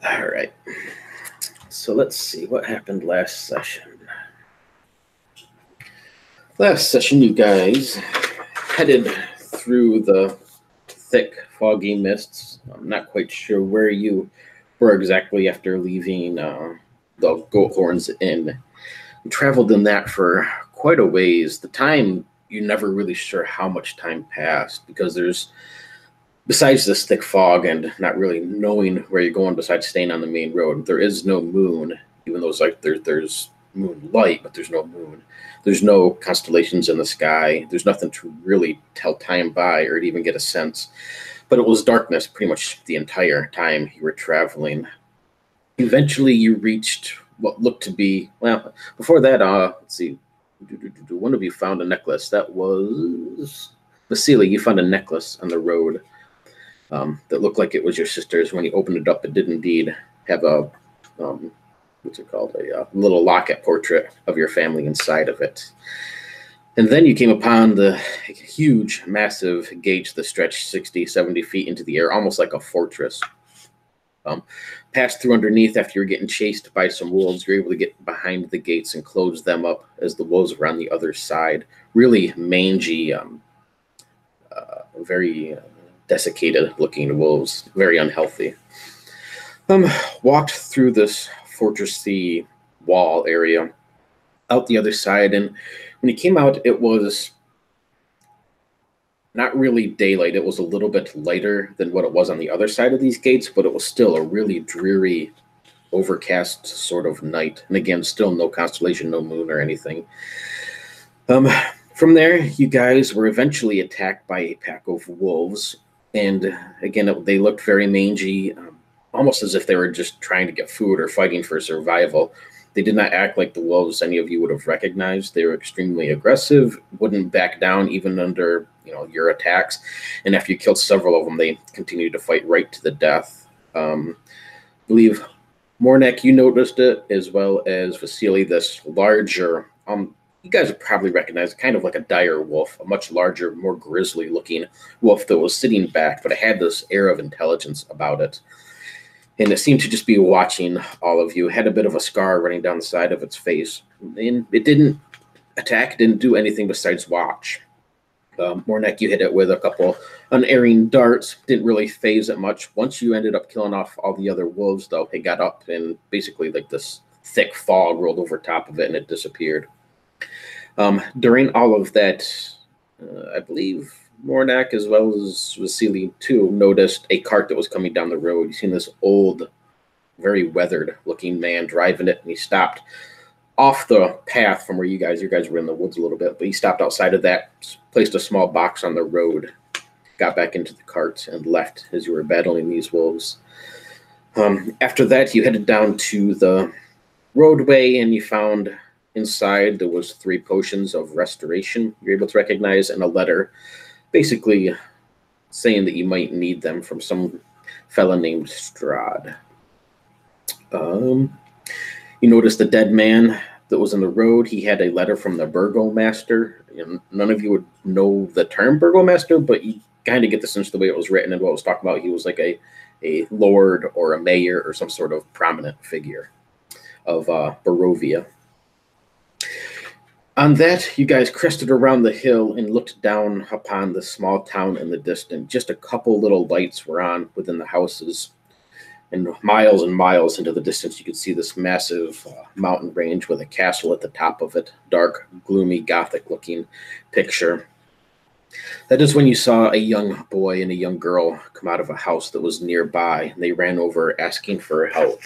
All right. So let's see what happened last session. Last session, you guys headed through the thick, foggy mists. I'm not quite sure where you were exactly after leaving the Goat Horns Inn. You traveled in that for quite a ways. The time, you're never really sure how much time passed because besides this thick fog and not really knowing where you're going besides staying on the main road, there is no moon, even though it's like there's moonlight, but there's no moon. There's no constellations in the sky. There's nothing to really tell time by or to even get a sense. But it was darkness pretty much the entire time you were traveling. Eventually, you reached what looked to be, well, before that, let's see, one of you found a necklace. That was Vasily. You found a necklace on the road that looked like it was your sister's. When you opened it up, it did indeed have a what's it called? A little locket portrait of your family inside of it. And then you came upon the huge, massive gates that stretched 60, 70 feet into the air, almost like a fortress. Passed through underneath after you were getting chased by some wolves. You're able to get behind the gates and close them up as the wolves were on the other side. Really mangy, very desiccated looking wolves, very unhealthy. Walked through this fortressy wall area out the other side, and when he came out, it was not really daylight. It was a little bit lighter than what it was on the other side of these gates, but it was still a really dreary, overcast sort of night. And again, still no constellation, no moon or anything. From there, you guys were eventually attacked by a pack of wolves. And again, they looked very mangy, almost as if they were just trying to get food or fighting for survival. They did not act like the wolves any of you would have recognized. They were extremely aggressive, wouldn't back down even under your attacks. And after you killed several of them, they continued to fight right to the death. I believe Mornek, you noticed it, as well as Vasily, this larger, you guys would probably recognize it, kind of like a dire wolf, a much larger, more grisly looking wolf that was sitting back, but it had this air of intelligence about it. And it seemed to just be watching all of you. It had a bit of a scar running down the side of its face. And it didn't attack, didn't do anything besides watch. Mornek, you hit it with a couple unerring darts. Didn't really phase it much. Once you ended up killing off all the other wolves, though, it got up and basically like this thick fog rolled over top of it and it disappeared. During all of that, I believe Mornak, as well as Vasily too, noticed a cart that was coming down the road. You seen this old, very weathered-looking man driving it, and he stopped off the path from where you guys were in the woods a little bit, but he stopped outside of that, placed a small box on the road, got back into the cart, and left as you were battling these wolves. After that, you headed down to the roadway, and you found inside there was 3 potions of restoration you're able to recognize, and a letter basically saying that you might need them from some fella named Strahd. You noticed the dead man that was in the road. He had a letter from the burgomaster. None of you would know the term burgomaster, but you kind of get the sense the way it was written and what it was talking about. He was like a lord or a mayor or some sort of prominent figure of Barovia. On that, you guys crested around the hill and looked down upon the small town in the distance. Just a couple little lights were on within the houses. And miles into the distance, you could see this massive mountain range with a castle at the top of it. Dark, gloomy, gothic-looking picture. That is when you saw a young boy and a young girl come out of a house that was nearby. And they ran over asking for help.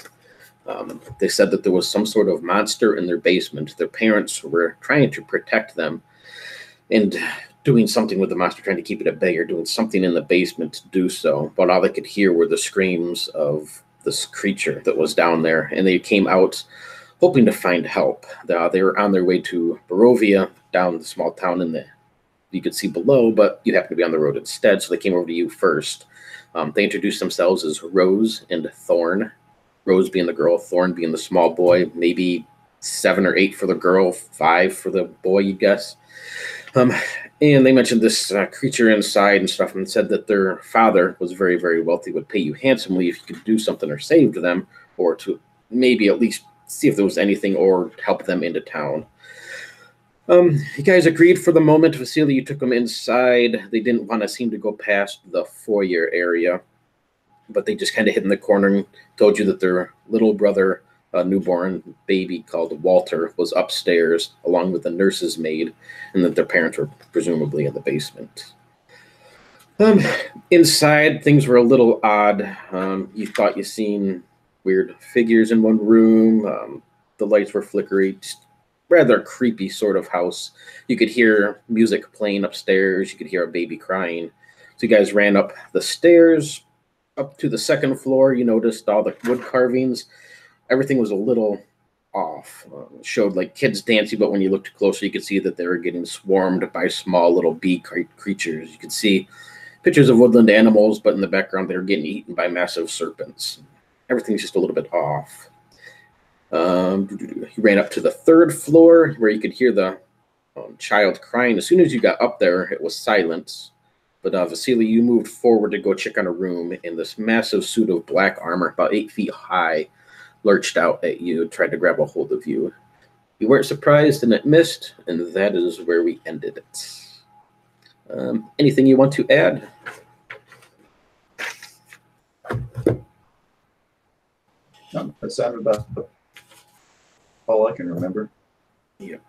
They said that there was some sort of monster in their basement. Their parents were trying to protect them and doing something with the monster, trying to keep it at bay, or doing something in the basement to do so. But all they could hear were the screams of this creature that was down there, and they came out hoping to find help. They were on their way to Barovia, down the small town you could see below, but you happened to be on the road instead, so they came over to you first. They introduced themselves as Rose and Thorn. Rose being the girl, Thorn being the small boy, maybe 7 or 8 for the girl, 5 for the boy, you guess. Um, and they mentioned this creature inside and stuff, and said that their father was very, very wealthy, would pay you handsomely if you could do something or save them, or to maybe at least see if there was anything or help them into town. You guys agreed for the moment. Vasily, you took them inside. They didn't want to seem to go past the foyer area, but they just kind of hid in the corner and told you that their little brother, a newborn baby called Walter, was upstairs along with the nurse's maid, and that their parents were presumably in the basement. Inside, things were a little odd. You thought you seen weird figures in one room. The lights were flickery. Just rather creepy sort of house. You could hear music playing upstairs. You could hear a baby crying. So you guys ran up the stairs, up to the second floor. You noticed all the wood carvings. Everything was a little off. It showed like kids dancing, but when you looked closer, you could see that they were getting swarmed by small little bee creatures. You could see pictures of woodland animals, but in the background, they were getting eaten by massive serpents. Everything's just a little bit off. You ran up to the third floor where you could hear the child crying. As soon as you got up there, it was silent. But Vasily, you moved forward to go check on a room, and this massive suit of black armor, about 8 feet high, lurched out at you, tried to grab a hold of you. You weren't surprised, and it missed, and that is where we ended it. Anything you want to add? No, that sounded about all I can remember. Yep.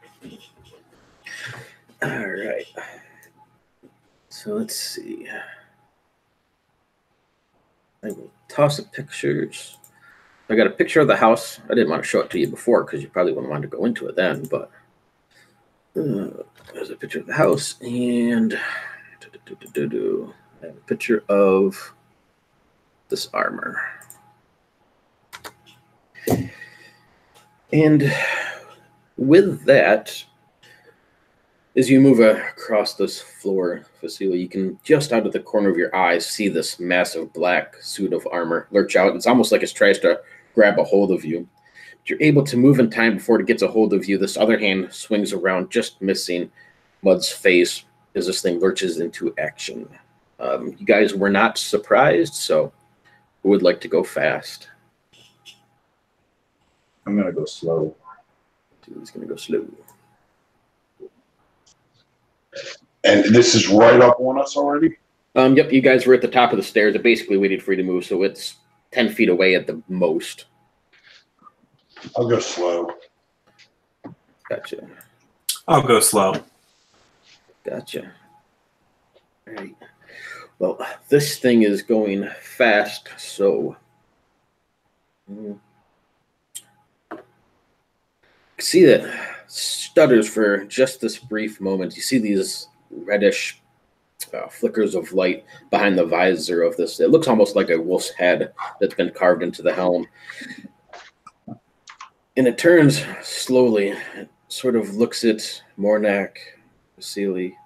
All right. So let's see. I will toss the pictures. I got a picture of the house. I didn't want to show it to you before because you probably wouldn't want to go into it then, but there's a picture of the house, and I have a picture of this armor. And with that, as you move across this floor, Vasily, you can just out of the corner of your eyes see this massive black suit of armor lurch out. It's almost like it tries to grab a hold of you. But you're able to move in time before it gets a hold of you. This other hand swings around, just missing Mud's face as this thing lurches into action. You guys were not surprised, so who would like to go fast? I'm going to go slow. Dude's going to go slow. And this is right up on us already? Yep, you guys were at the top of the stairs. It basically waited for you to move, so it's 10 feet away at the most. I'll go slow. Gotcha. I'll go slow. Gotcha. All right. Well, this thing is going fast, so see that stutters for just this brief moment. You see these reddish flickers of light behind the visor of this. It looks almost like a wolf's head that's been carved into the helm. And it turns slowly. It sort of looks at Mornak, Vasily,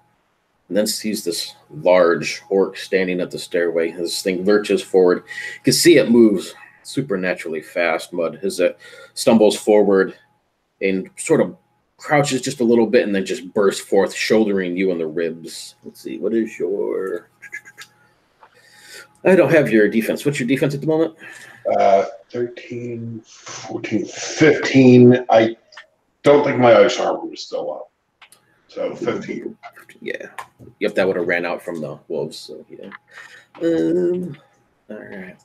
and then sees this large orc standing at the stairway. This thing lurches forward. You can see it moves supernaturally fast, Mud, as it stumbles forward and sort of crouches just a little bit and then just bursts forth, shouldering you in the ribs. Let's see, what is your... I don't have your defense. What's your defense at the moment? 13, 14, 15. I don't think my ice armor was still up. So 15. Yeah. Yep, that would have ran out from the wolves, so yeah. All right.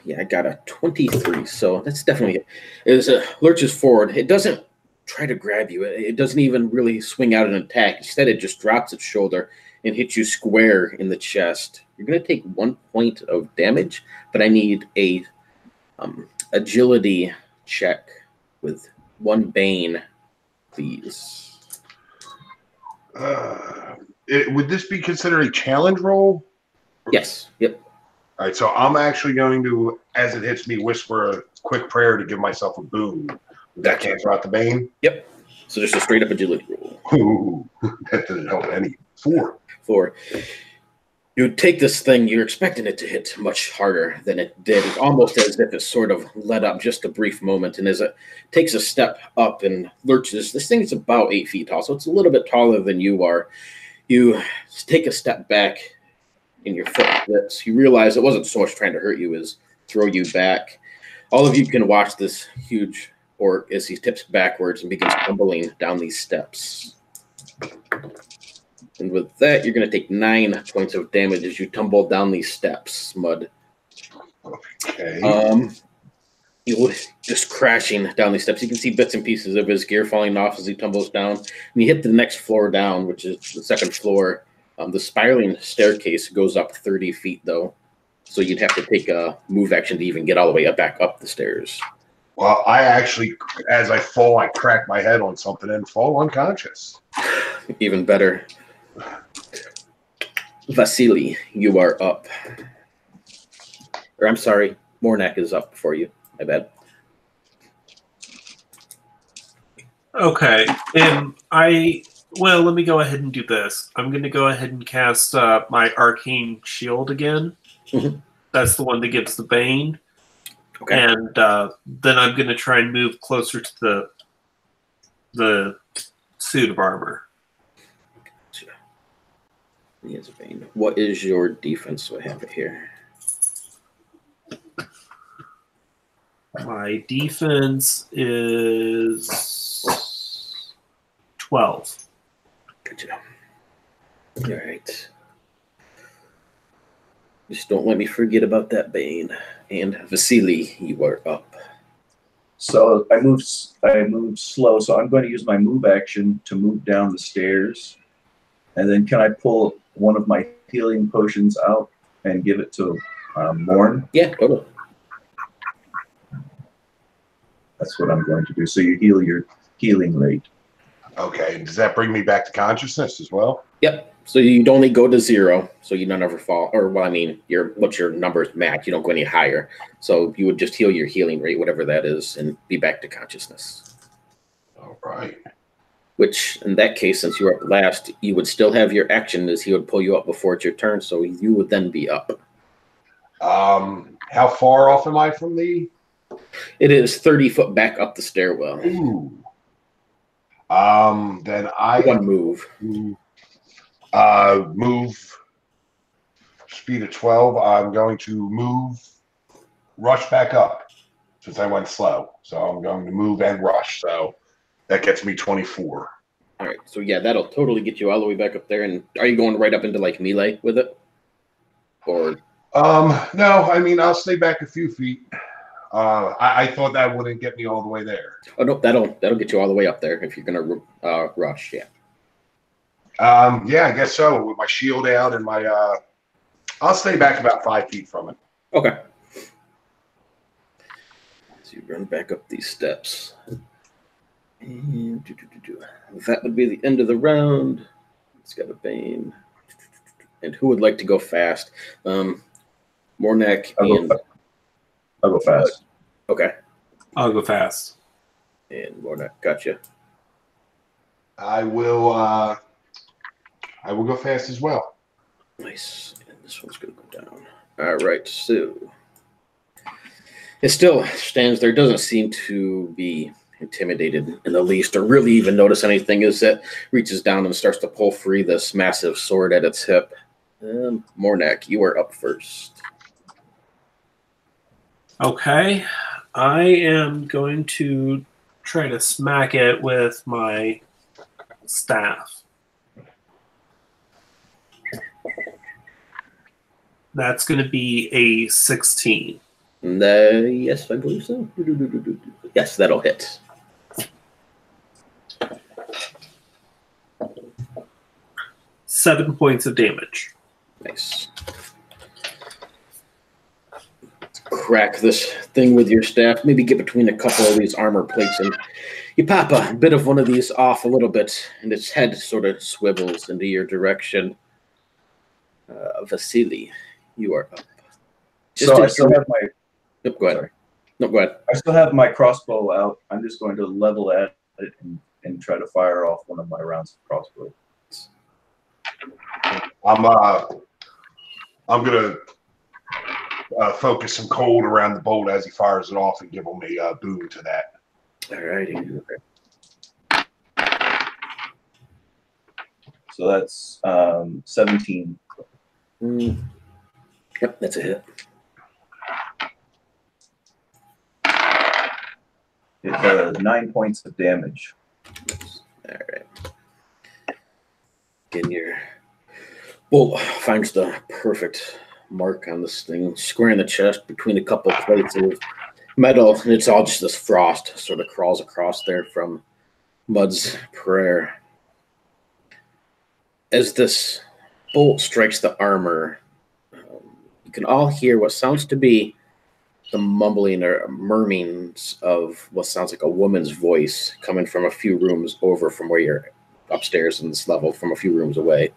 Yeah, I got a 23, so that's definitely it. As it lurches forward, it doesn't try to grab you. It doesn't even really swing out an attack. Instead, it just drops its shoulder and hits you square in the chest. You're going to take 1 point of damage, but I need a agility check with 1 bane, please. Would this be considered a challenge roll? Yes. Yep. All right, so I'm actually going to, as it hits me, whisper a quick prayer to give myself a boon. Would that cancel out the bane? Yep. So just a straight up agility roll. Ooh, that didn't help any. 4. You take this thing, you're expecting it to hit much harder than it did. It's almost as if it sort of let up just a brief moment. And as it takes a step up and lurches, this thing is about 8 feet tall, so it's a little bit taller than you are. You take a step back and your foot slips. You realize it wasn't so much trying to hurt you as throw you back. All of you can watch this huge orc as he tips backwards and begins tumbling down these steps. And with that, you're going to take 9 points of damage as you tumble down these steps, Mud. Okay. You're just crashing down these steps. You can see bits and pieces of his gear falling off as he tumbles down. And you hit the next floor down, which is the second floor. The spiraling staircase goes up 30 feet, though. So you'd have to take a move action to even get all the way back up the stairs. Well, I actually, as I fall, I crack my head on something and fall unconscious. Even better. Vasily, you are up. Or I'm sorry, Mornak is up before you. I bet. Okay, and well, let me go ahead and do this. I'm going to go ahead and cast my Arcane Shield again. Mm-hmm. That's the one that gives the Bane. Okay. And then I'm going to try and move closer to the suit of armor. He has a Bane. What is your defense? So I have it here. My defense is 12. Gotcha. All right. Just don't let me forget about that Bane. And Vasily, you are up. So I moved slow, so I'm going to use my move action to move down the stairs. And then can I pull one of my healing potions out and give it to Morn? Yeah, totally. That's what I'm going to do. So you heal your healing rate. Okay. Does that bring me back to consciousness as well? Yep. So you'd only go to 0, so you don't ever fall. Or, well, I mean, what's your numbers max? You don't go any higher. So you would just heal your healing rate, whatever that is, and be back to consciousness. All right. Which, in that case, since you were up last, you would still have your action as he would pull you up before it's your turn, so you would then be up. How far off am I from the... It is 30 foot back up the stairwell. Ooh. Then I... One move. Move speed of 12. I'm going to rush back up since I went slow. So I'm going to move and rush. So that gets me 24. All right. So yeah, that'll totally get you all the way back up there. And are you going right up into like melee with it? Or no, I mean I'll stay back a few feet. I thought that wouldn't get me all the way there. oh no, that'll get you all the way up there if you're gonna rush. Yeah. Yeah, I guess so. With my shield out and my I'll stay back about 5 feet from it. Okay. So you run back up these steps. And that would be the end of the round. It's got a Bane. And who would like to go fast? Mornak and... I'll go fast. Okay. I'll go fast. And Mornak, gotcha. I will go fast as well. Nice. And this one's going to go down. All right, so... It still stands there. Doesn't seem to be intimidated in the least or really even notice anything as it reaches down and starts to pull free this massive sword at its hip. Mornak, you are up first. Okay. I am going to try to smack it with my staff. That's going to be a 16. Yes, I believe so. Yes, that'll hit. Seven points of damage. Nice. Crack this thing with your staff. Maybe get between a couple of these armor plates, and you pop a bit of one of these off a little bit, and its head sort of swivels into your direction. Vasily, you are up. So I still have my... Yep, go ahead. Sorry. No, go ahead. I still have my crossbow out. I'm just going to level at it and try to fire off one of my rounds of crossbow. I'm gonna focus some cold around the bolt as he fires it off and give him a boon to that. All righty. So that's 17. Yep, that's a hit. It does 9 points of damage. All right. Again, your bolt finds the perfect mark on this thing, square in the chest between a couple plates of metal, and it's all just this frost sort of crawls across there from Mud's prayer. As this bolt strikes the armor, you can all hear what sounds to be the mumbling or murmurings of what sounds like a woman's voice coming from a few rooms over from where you're upstairs in this level, from a few rooms away,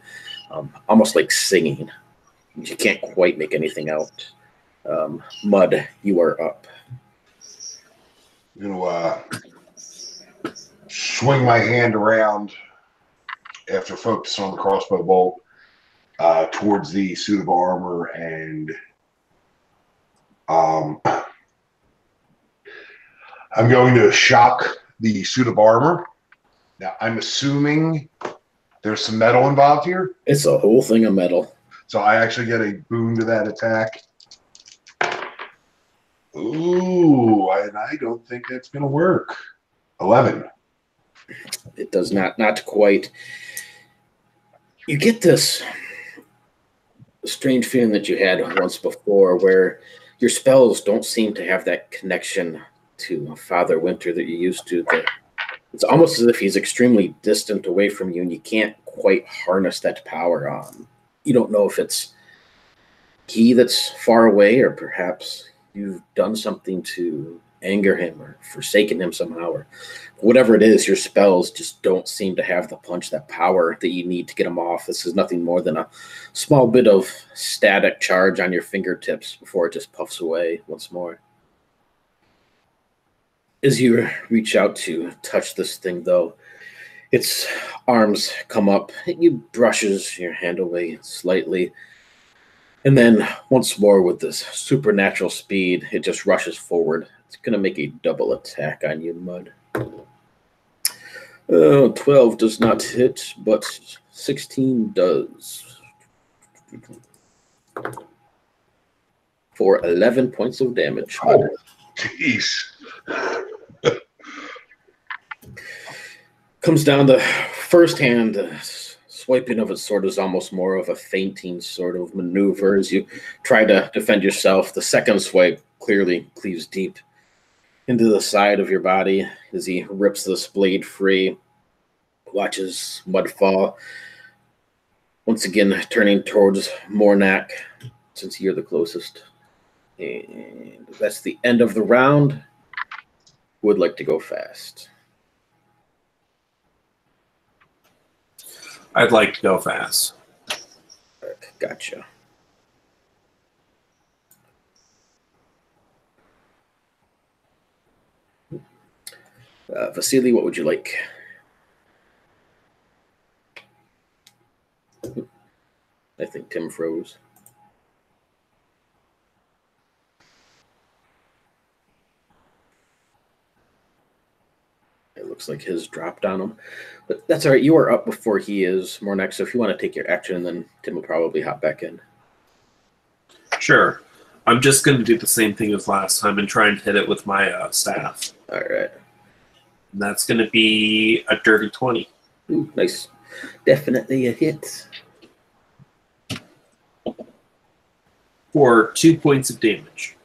almost like singing. You can't quite make anything out. Mud, you are up. I'm gonna swing my hand around after focusing on the crossbow bolt towards the suit of armor, and I'm going to shock the suit of armor. Now, I'm assuming there's some metal involved here. It's a whole thing of metal. So I actually get a boon to that attack. Ooh, and I don't think that's going to work. 11. It does not quite. You get this strange feeling that you had once before where your spells don't seem to have that connection to Father Winter that you used to. It's almost as if he's extremely distant away from you and you can't quite harness that power on. You don't know if it's he that's far away or perhaps you've done something to anger him or forsaken him somehow, or whatever it is, your spells just don't seem to have the punch, that power that you need to get them off. This is nothing more than a small bit of static charge on your fingertips before it just puffs away once more. As you reach out to touch this thing, though, its arms come up. It brushes your hand away slightly. And then once more with this supernatural speed, it just rushes forward. It's going to make a double attack on you, Mud. 12 does not hit, but 16 does. For 11 points of damage. Oh, jeez. Comes down the first hand, swiping of its sword is almost more of a feinting sort of maneuver as you try to defend yourself. The second swipe clearly cleaves deep into the side of your body as he rips this blade free, watches Mud fall. Once again, turning towards Mornak, since you're the closest. And that's the end of the round. Would like to go fast. I'd like to go fast. Gotcha. Vasily, what would you like? I think Tim froze. It looks like his dropped on him. But that's all right. You are up before he is, Mornek, so if you want to take your action, then Tim will probably hop back in. Sure. I'm just going to do the same thing as last time and try and hit it with my staff. All right. And that's going to be a dirty 20. Ooh, nice. Definitely a hit. For 2 points of damage.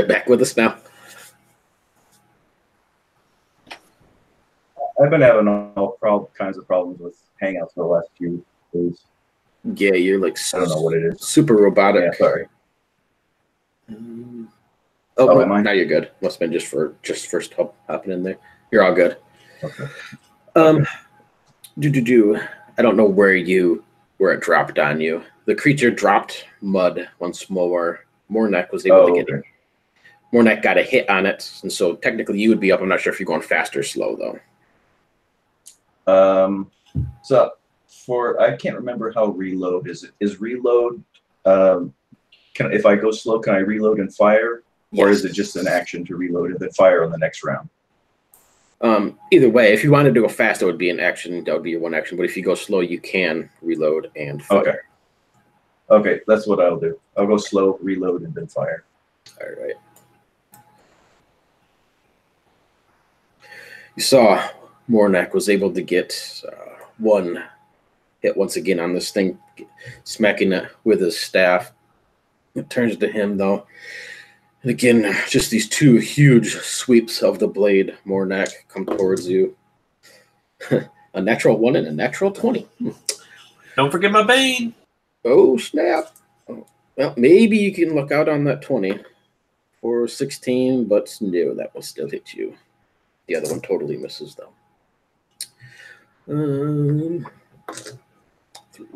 Back with us now. I've been having all kinds of problems with Hangouts for the last few days. Yeah, you're like I don't know what it is. super robotic. Yeah, sorry. Oh, am I? now you're good. Must have been just first hopping in there. You're all good. Okay. I don't know where it dropped on you. The creature dropped Mud once more Mornak was able to get okay. Mornak got a hit on it, and so technically you would be up. I'm not sure if you're going fast or slow though. So I can't remember how reload is. Is reload if I go slow, can I reload and fire, or is it just an action to reload and then fire on the next round? Either way, if you wanted to go fast, it would be an action. That would be your one action. But if you go slow, you can reload and fire. Okay. Okay, that's what I'll do. I'll go slow, reload, and then fire. All right. You saw Mornak was able to get one hit once again on this thing, smacking it with his staff. It turns to him, though. And again, just these two huge sweeps of the blade, Mornak, come towards you. A natural 1 and a natural 20. Don't forget my Bane. Oh, snap. Oh, well, maybe you can look out on that 20 for 16, but no, that will still hit you. The other one totally misses, though. 3,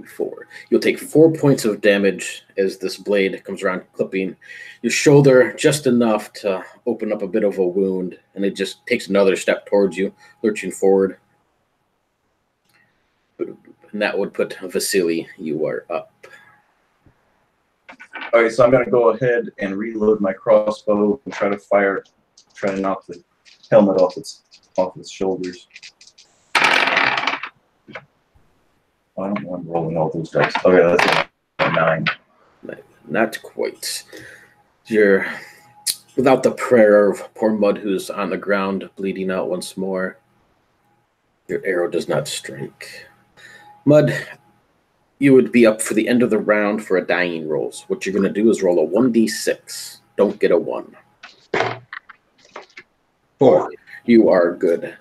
4. You'll take 4 points of damage as this blade comes around, clipping your shoulder just enough to open up a bit of a wound, and it just takes another step towards you, lurching forward. And that would put Vasily, you are up. Okay, so I'm going to go ahead and reload my crossbow and try to fire, try to knock the helmet off its shoulders. I don't know, I'm rolling all those dice. Okay, that's a 9. Not quite. You're without the prayer of poor Mud, who's on the ground, bleeding out once more. Your arrow does not strike. Mud, you would be up for the end of the round for a dying rolls. What you're going to do is roll a 1d6. Don't get a 1. 4. You are good.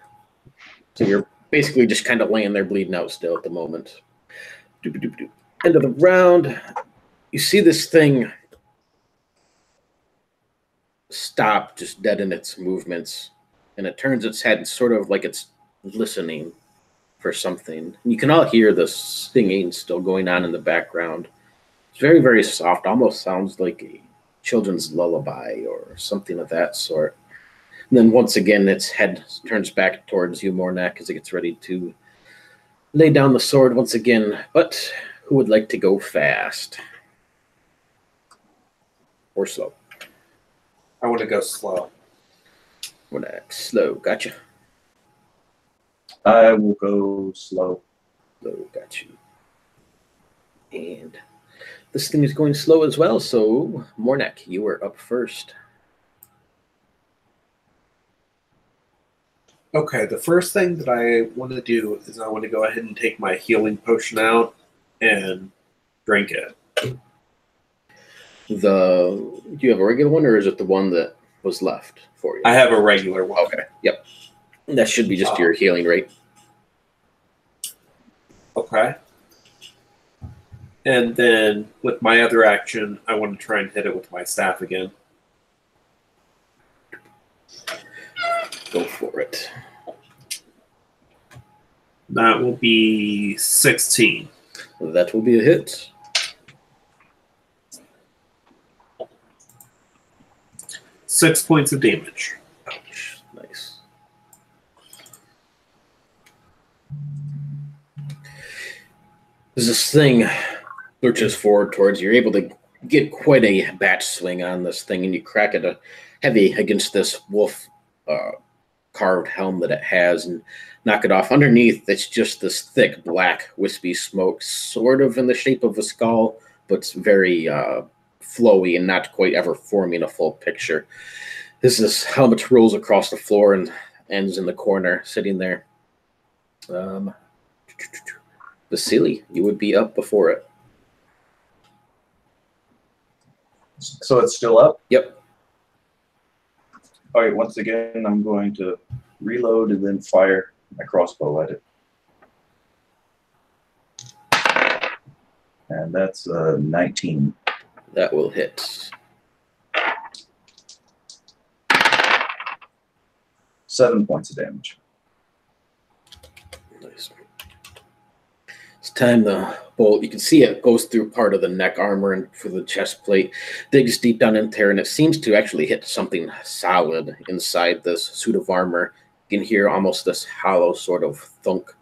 So you're basically just kind of laying there bleeding out still at the moment. End of the round. You see this thing stop just dead in its movements, and it turns its head sort of like it's listening for something. And you can all hear the singing still going on in the background. It's very, very soft, almost sounds like a children's lullaby or something of that sort. And then once again, its head turns back towards you, Mornak, as it gets ready to lay down the sword once again. But who would like to go fast? Or slow? I want to go slow. Mornak, slow, gotcha. I will go slow. Slow, got you. And this thing is going slow as well, so Mornak, you are up first. Okay, the first thing that I want to do is I want to go ahead and take my healing potion out and drink it. Do you have a regular one, or is it the one that was left for you? I have a regular one. Okay, yep. That should be just your healing rate. Okay. And then with my other action, I want to try and hit it with my staff again. Go for it. That will be 16. That will be a hit. Six points of damage. Ouch. Nice. As this thing lurches forward towards you, you're able to get quite a bat swing on this thing, and you crack it heavy against this wolf carved helm that it has and knock it off. Underneath, it's just this thick, black, wispy smoke, sort of in the shape of a skull, but it's very flowy and not quite ever forming a full picture. This helmet rolls across the floor and ends in the corner, sitting there. Vasily, you would be up before it. So it's still up? Yep. All right, once again, I'm going to reload and then fire my crossbow at it. And that's 19. That will hit. 7 points of damage. Nice. This time the bolt, you can see it goes through part of the neck armor and for the chest plate, digs deep down in there, and it seems to actually hit something solid inside this suit of armor. You can hear almost this hollow sort of thunk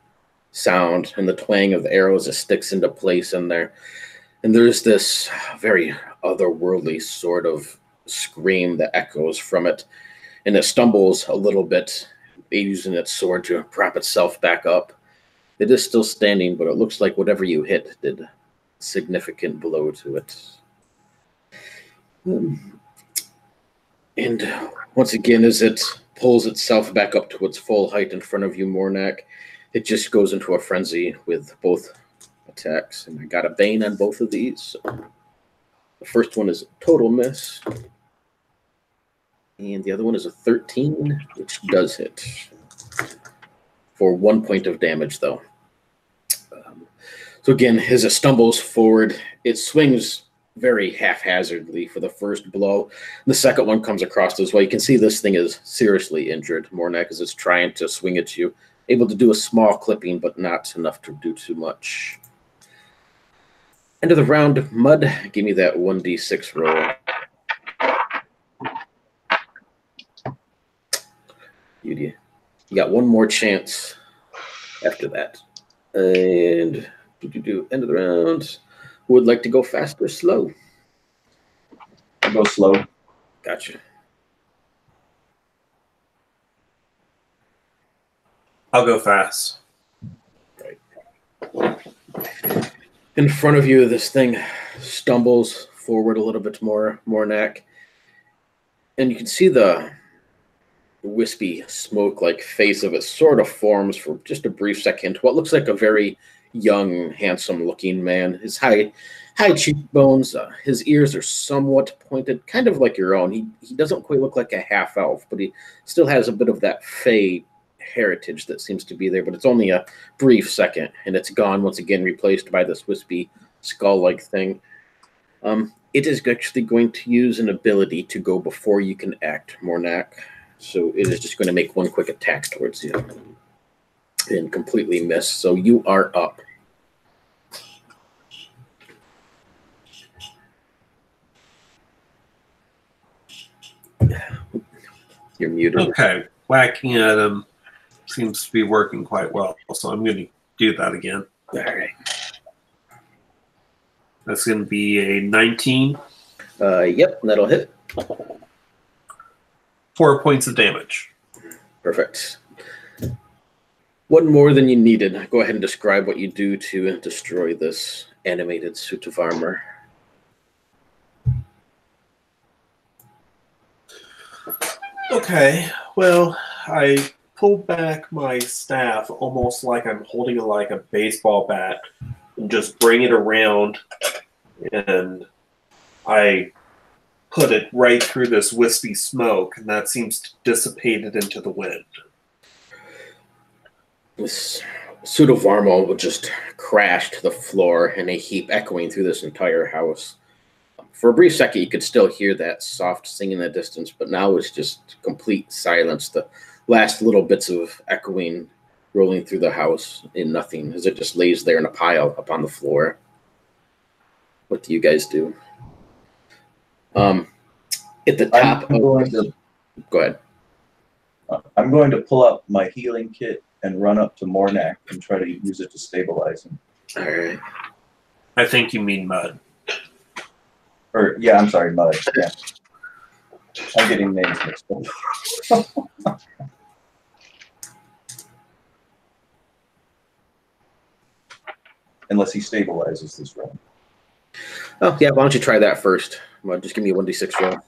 sound and the twang of the arrows as it sticks into place in there. And there's this very otherworldly sort of scream that echoes from it, and it stumbles a little bit, using its sword to prop itself back up. It is still standing, but it looks like whatever you hit did a significant blow to it. And once again, as it pulls itself back up to its full height in front of you, Mornak, it just goes into a frenzy with both attacks. And I got a Bane on both of these. So the first one is a total miss. And the other one is a 13, which does hit. For 1 point of damage, though. So again, as it stumbles forward, it swings very haphazardly for the first blow. The second one comes across as well. You can see this thing is seriously injured, Mornak, as it's trying to swing at you. Able to do a small clipping, but not enough to do too much. End of the round, Mud. Give me that 1d6 roll. You got one more chance after that. And end of the round. Who would like to go fast or slow? I'll go slow. Gotcha. I'll go fast. Right. In front of you, this thing stumbles forward a little bit more, Mornak. And you can see the wispy smoke-like face of it sort of forms for just a brief second. What looks like a very young, handsome-looking man. His high cheekbones, his ears are somewhat pointed, kind of like your own. He doesn't quite look like a half-elf, but he still has a bit of that fey heritage that seems to be there, but it's only a brief second, and it's gone once again, replaced by this wispy skull-like thing. It is actually going to use an ability to go before you can act, Mornak. So it is just going to make one quick attack towards you. And completely miss. So you are up. You're muted. Okay. Whacking at him seems to be working quite well. So I'm going to do that again. All right. That's going to be a 19. Yep, that'll hit. 4 points of damage. Perfect. One more than you needed. Go ahead and describe what you do to destroy this animated suit of armor. Okay. Well, I pull back my staff almost like I'm holding like a baseball bat and just bring it around, and I put it right through this wispy smoke, and that seems to dissipate it into the wind. This suit of armor will just crash to the floor in a heap, echoing through this entire house. For a brief second, you could still hear that soft singing in the distance, but now it's just complete silence. The last little bits of echoing rolling through the house in nothing as it just lays there in a pile up on the floor. What do you guys do? At the top go ahead. I'm going to pull up my healing kit and run up to Mornak and try to use it to stabilize him. All right. I think you mean Mud. Or, yeah, I'm sorry, Mud. Yeah. I'm getting names mixed up. Unless he stabilizes this round. Oh, yeah, why don't you try that first? Mud, just give me a 1d6 roll.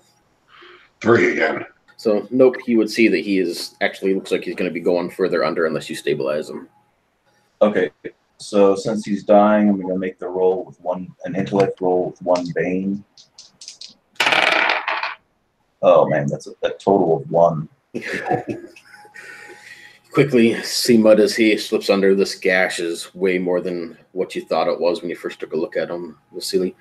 3 again. So, nope, he would see that he is actually looks like he's going to be going further under unless you stabilize him. Okay, so since he's dying, I'm going to make the roll with an intellect roll with 1 Bane. Oh man, that's a total of 1. Quickly see Mud as he slips under. This gash is way more than what you thought it was when you first took a look at him, Vasily.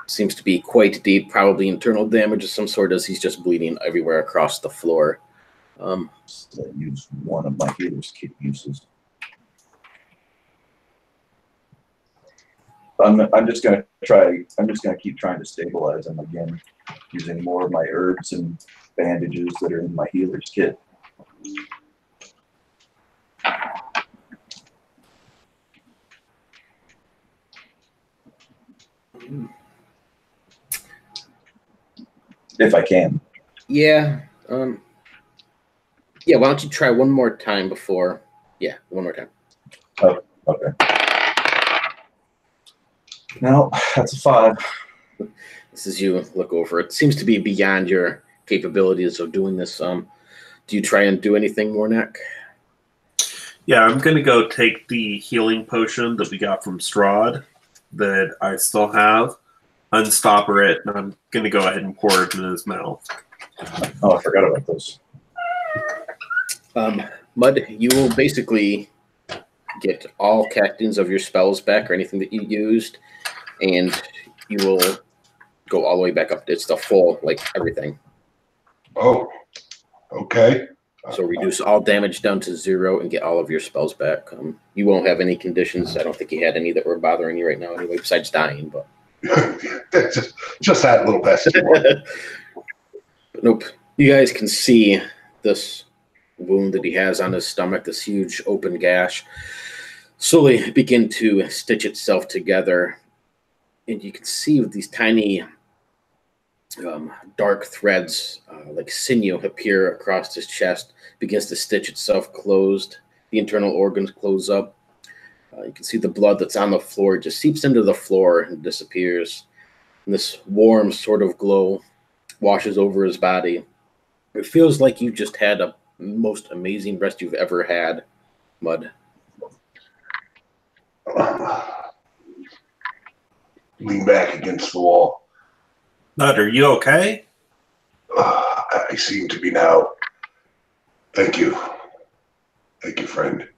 Seems to be quite deep, probably internal damage of some sort, as he's just bleeding everywhere across the floor. Use one of my healer's kit uses. I'm just gonna try. I'm just gonna keep trying to stabilize him again, using more of my herbs and bandages that are in my healer's kit. If I can. Yeah. Yeah, why don't you try one more time before? Yeah, one more time. Oh, okay. No, that's a 5. This is you look over. It seems to be beyond your capabilities of doing this. Do you try and do anything more, Nick? Yeah, I'm going to go take the healing potion that we got from Strahd that I still have, unstopper it, and I'm going to go ahead and pour it in his mouth. Oh, I forgot about this. Mud, you will basically get all castings of your spells back or anything that you used, and you will go all the way back up. It's the full, like, everything. Oh, okay. So reduce all damage down to 0 and get all of your spells back. You won't have any conditions. I don't think you had any that were bothering you right now anyway, besides dying. But just that little pesky one. But nope. You guys can see this wound that he has on his stomach, this huge open gash, slowly begin to stitch itself together. And you can see with these tiny dark threads, like sinew, appear across his chest, begins to stitch itself closed. The internal organs close up. You can see the blood that's on the floor just seeps into the floor and disappears. And this warm sort of glow washes over his body. It feels like you just had a most amazing rest you've ever had, Mud. Lean back against the wall. Nut, are you okay? I seem to be now. Thank you. Thank you, friend.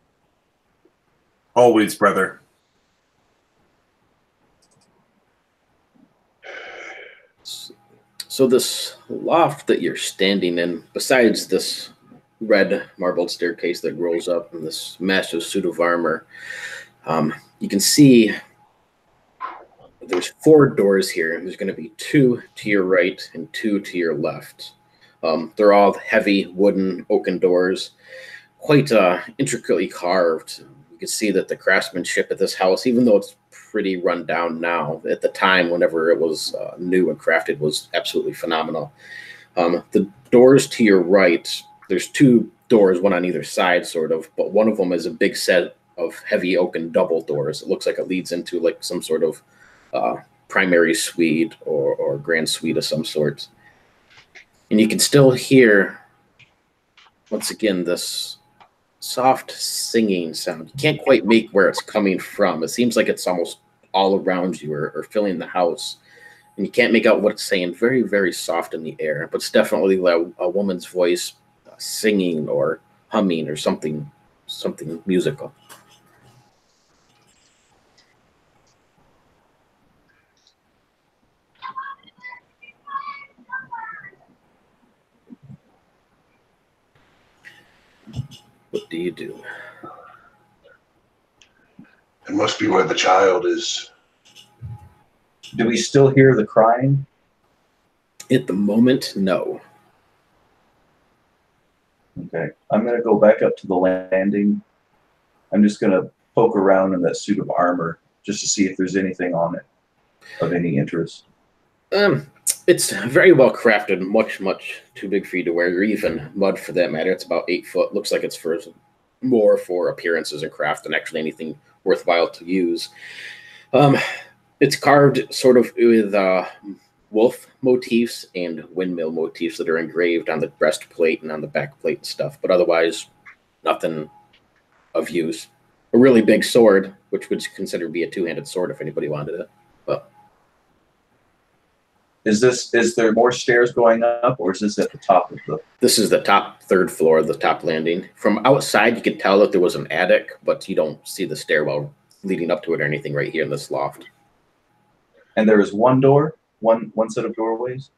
Always, brother. So this loft that you're standing in, besides this red marbled staircase that rolls up and this massive suit of armor, you can see there's 4 doors here. There's going to be 2 to your right and 2 to your left. They're all heavy wooden oaken doors, quite intricately carved. You can see that the craftsmanship at this house, even though it's pretty run down now, at the time, whenever it was new and crafted, was absolutely phenomenal. The doors to your right, there's 2 doors, one on either side, sort of, but one of them is a big set of heavy oaken double doors. It looks like it leads into like some sort of primary suite or grand suite of some sort. And you can still hear, once again, this soft singing sound. You can't quite make where it's coming from. It seems like it's almost all around you or filling the house. And you can't make out what it's saying. Very, very soft in the air. But it's definitely like a woman's voice singing or humming or something musical. What do you do? It must be where the child is. Do we still hear the crying? At the moment, no. Okay. I'm going to go back up to the landing. I'm just going to poke around in that suit of armor just to see if there's anything on it of any interest. It's very well crafted, much too big for you to wear, or even Mud for that matter. It's about 8 foot. Looks like it's more for appearances and craft than actually anything worthwhile to use. It's carved sort of with wolf motifs and windmill motifs that are engraved on the breastplate and on the back plate and stuff, but otherwise nothing of use. A really big sword, which would consider to be a 2-handed sword if anybody wanted it. But is there more stairs going up, or is this at the top of the... This is the top 3rd floor, the top landing. From outside, you can tell that there was an attic, but you don't see the stairwell leading up to it or anything right here in this loft. And there is one door, one set of doorways?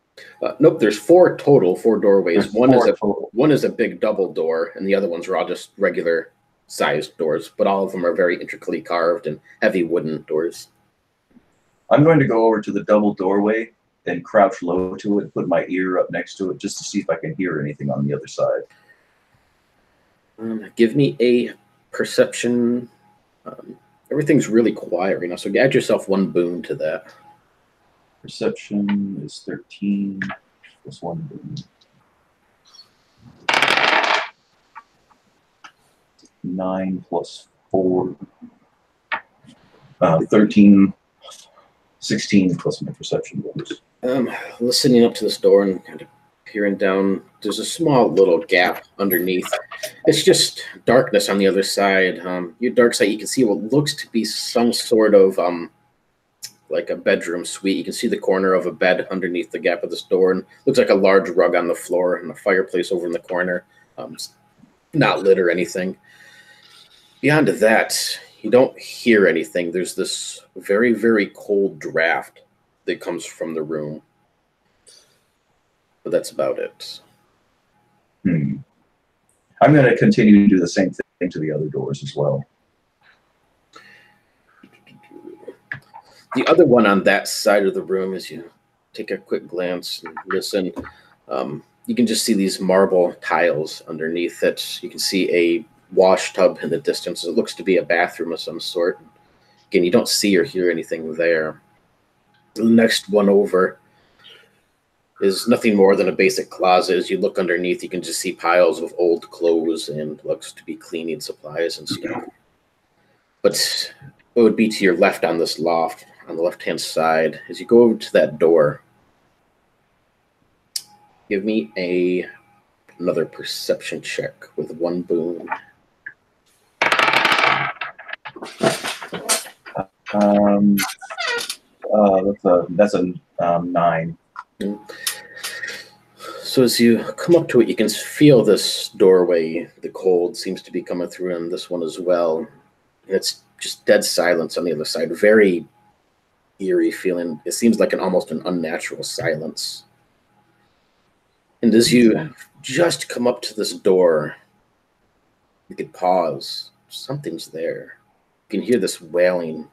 Nope, there's 4 total, 4 doorways. There's One is a big double door, and the other ones are all just regular sized doors, but all of them are very intricately carved and heavy wooden doors. I'm going to go over to the double doorway and crouch low to it, put my ear up next to it just to see if I can hear anything on the other side. Give me a perception. Everything's really quiet right now, so add yourself 1 boon to that. Perception is 13 plus 1 boon. 9 plus 4. 13. 16 plus my perception bonus. Listening up to this door and kind of peering down, there's a small little gap underneath. It's just darkness on the other side. Your dark side, you can see what looks to be some sort of like a bedroom suite. You can see the corner of a bed underneath the gap of this door, and looks like a large rug on the floor and a fireplace over in the corner. It's not lit or anything. Beyond that, you don't hear anything. There's this very, very cold draft that comes from the room. But that's about it. I'm going to continue to do the same thing to the other doors as well. The other one on that side of the room, as you take a quick glance and listen, you can just see these marble tiles underneath it. You can see a wash tub in the distance. It looks to be a bathroom of some sort. Again, you don't see or hear anything there. The next one over is nothing more than a basic closet. As you look underneath, you can just see piles of old clothes and looks to be cleaning supplies and stuff. But it would be to your left on this loft, on the left-hand side. As you go over to that door, give me another perception check with 1 boon. That's a 9. So as you come up to it, you can feel this doorway. The cold seems to be coming through on this one as well. And it's just dead silence on the other side. Very eerie feeling. It seems like almost an unnatural silence. And as you just come up to this door, you could pause. Something's there. You can hear this wailing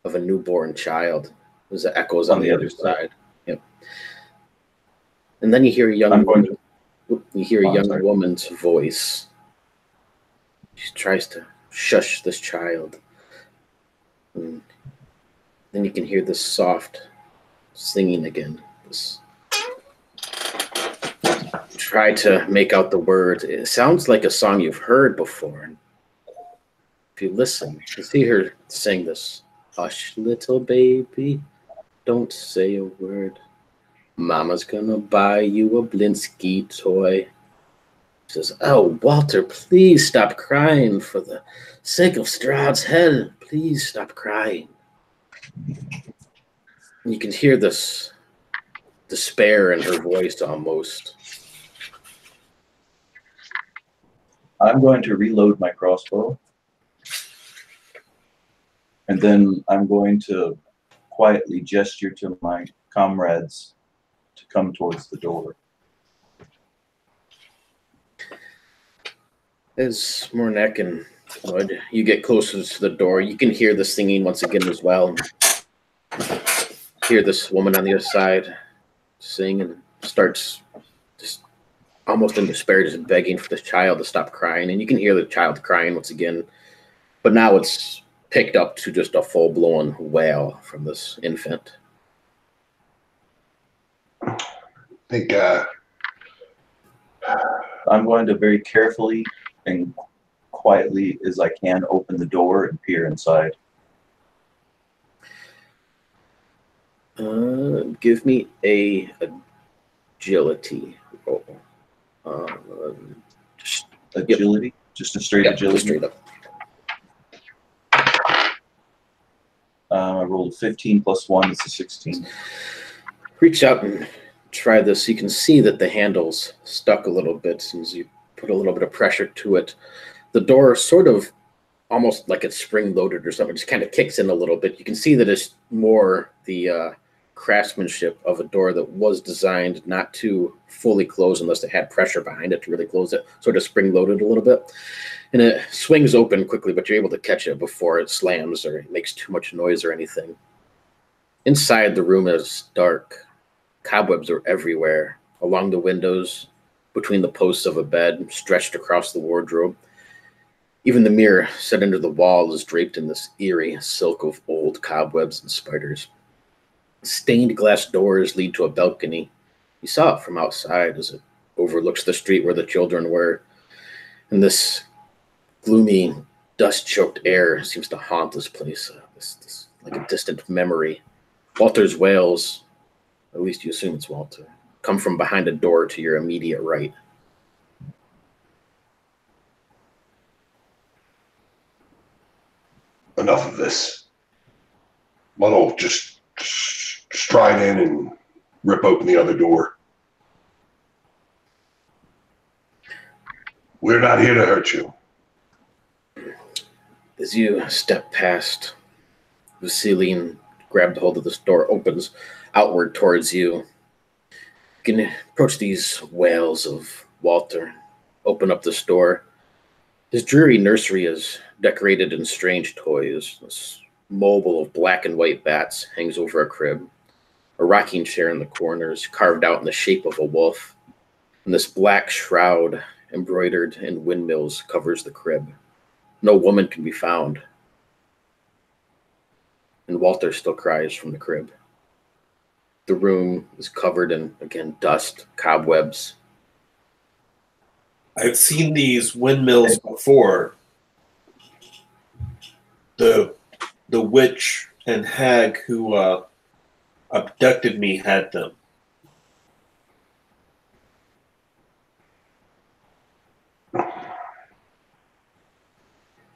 of a newborn child as it echoes on the other side. Yep. And then you hear a young woman's voice. She tries to shush this child. And then you can hear this soft singing again. Try to make out the words. It sounds like a song you've heard before. If you listen, you see her sing this. Hush, little baby, don't say a word. Mama's gonna buy you a Blinsky toy. She says, oh, Walter, please stop crying for the sake of Strahd's head. Please stop crying. And you can hear this despair in her voice almost. I'm going to reload my crossbow. And then I'm going to quietly gesture to my comrades to come towards the door. As Mornek and Wood, you get closer to the door, you can hear the singing once again as well. Hear this woman on the other side sing and starts just almost in despair, just begging for this child to stop crying. And you can hear the child crying once again, but now it's picked up to just a full-blown wail from this infant. I think I'm going to very carefully and quietly as I can open the door and peer inside. Give me a agility roll. Just agility? Yep. Just a straight agility? Straight up. I rolled 15 plus 1, it's a 16. Reach out and try this. You can see that the handle's stuck a little bit as you put a little bit of pressure to it. The door sort of almost like it's spring-loaded or something, just kind of kicks in a little bit. You can see that it's more the craftsmanship of a door that was designed not to fully close unless it had pressure behind it to really close it, sort of spring-loaded a little bit. And it swings open quickly, but you're able to catch it before it slams or it makes too much noise or anything. Inside, the room is dark. Cobwebs are everywhere, along the windows, between the posts of a bed, stretched across the wardrobe. Even the mirror set into the wall is draped in this eerie silk of old cobwebs and spiders. Stained glass doors lead to a balcony. You saw it from outside as it overlooks the street where the children were. And this gloomy, dust-choked air seems to haunt this place, this like a distant memory. Walter's wails, at least you assume it's Walter, come from behind a door to your immediate right. Enough of this. Muddle, just stride in and rip open the other door. We're not here to hurt you. As you step past, Vaseline grabbed hold of this door, opens outward towards you. You can approach these wails of Walter, open up this door. His dreary nursery is decorated in strange toys. This mobile of black and white bats hangs over a crib. A rocking chair in the corner is carved out in the shape of a wolf. And this black shroud, embroidered in windmills, covers the crib. No woman can be found. And Walter still cries from the crib. The room is covered in, again, dust, cobwebs. I've seen these windmills before. The witch and hag who abducted me had them.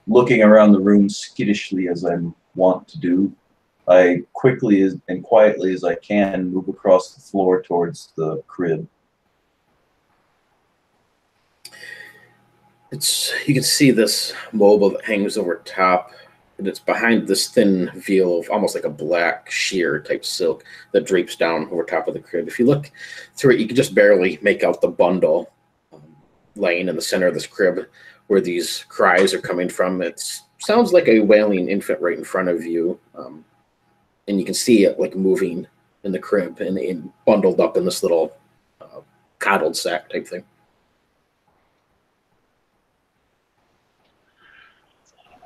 Looking around the room skittishly as I'm wont to do, I quickly and quietly as I can move across the floor towards the crib. You can see this mobile that hangs over top, and it's behind this thin veil of almost like a black sheer type silk that drapes down over top of the crib. If you look through it, you can just barely make out the bundle laying in the center of this crib where these cries are coming from. It sounds like a wailing infant right in front of you, and you can see it like moving in the crib and bundled up in this little coddled sack type thing.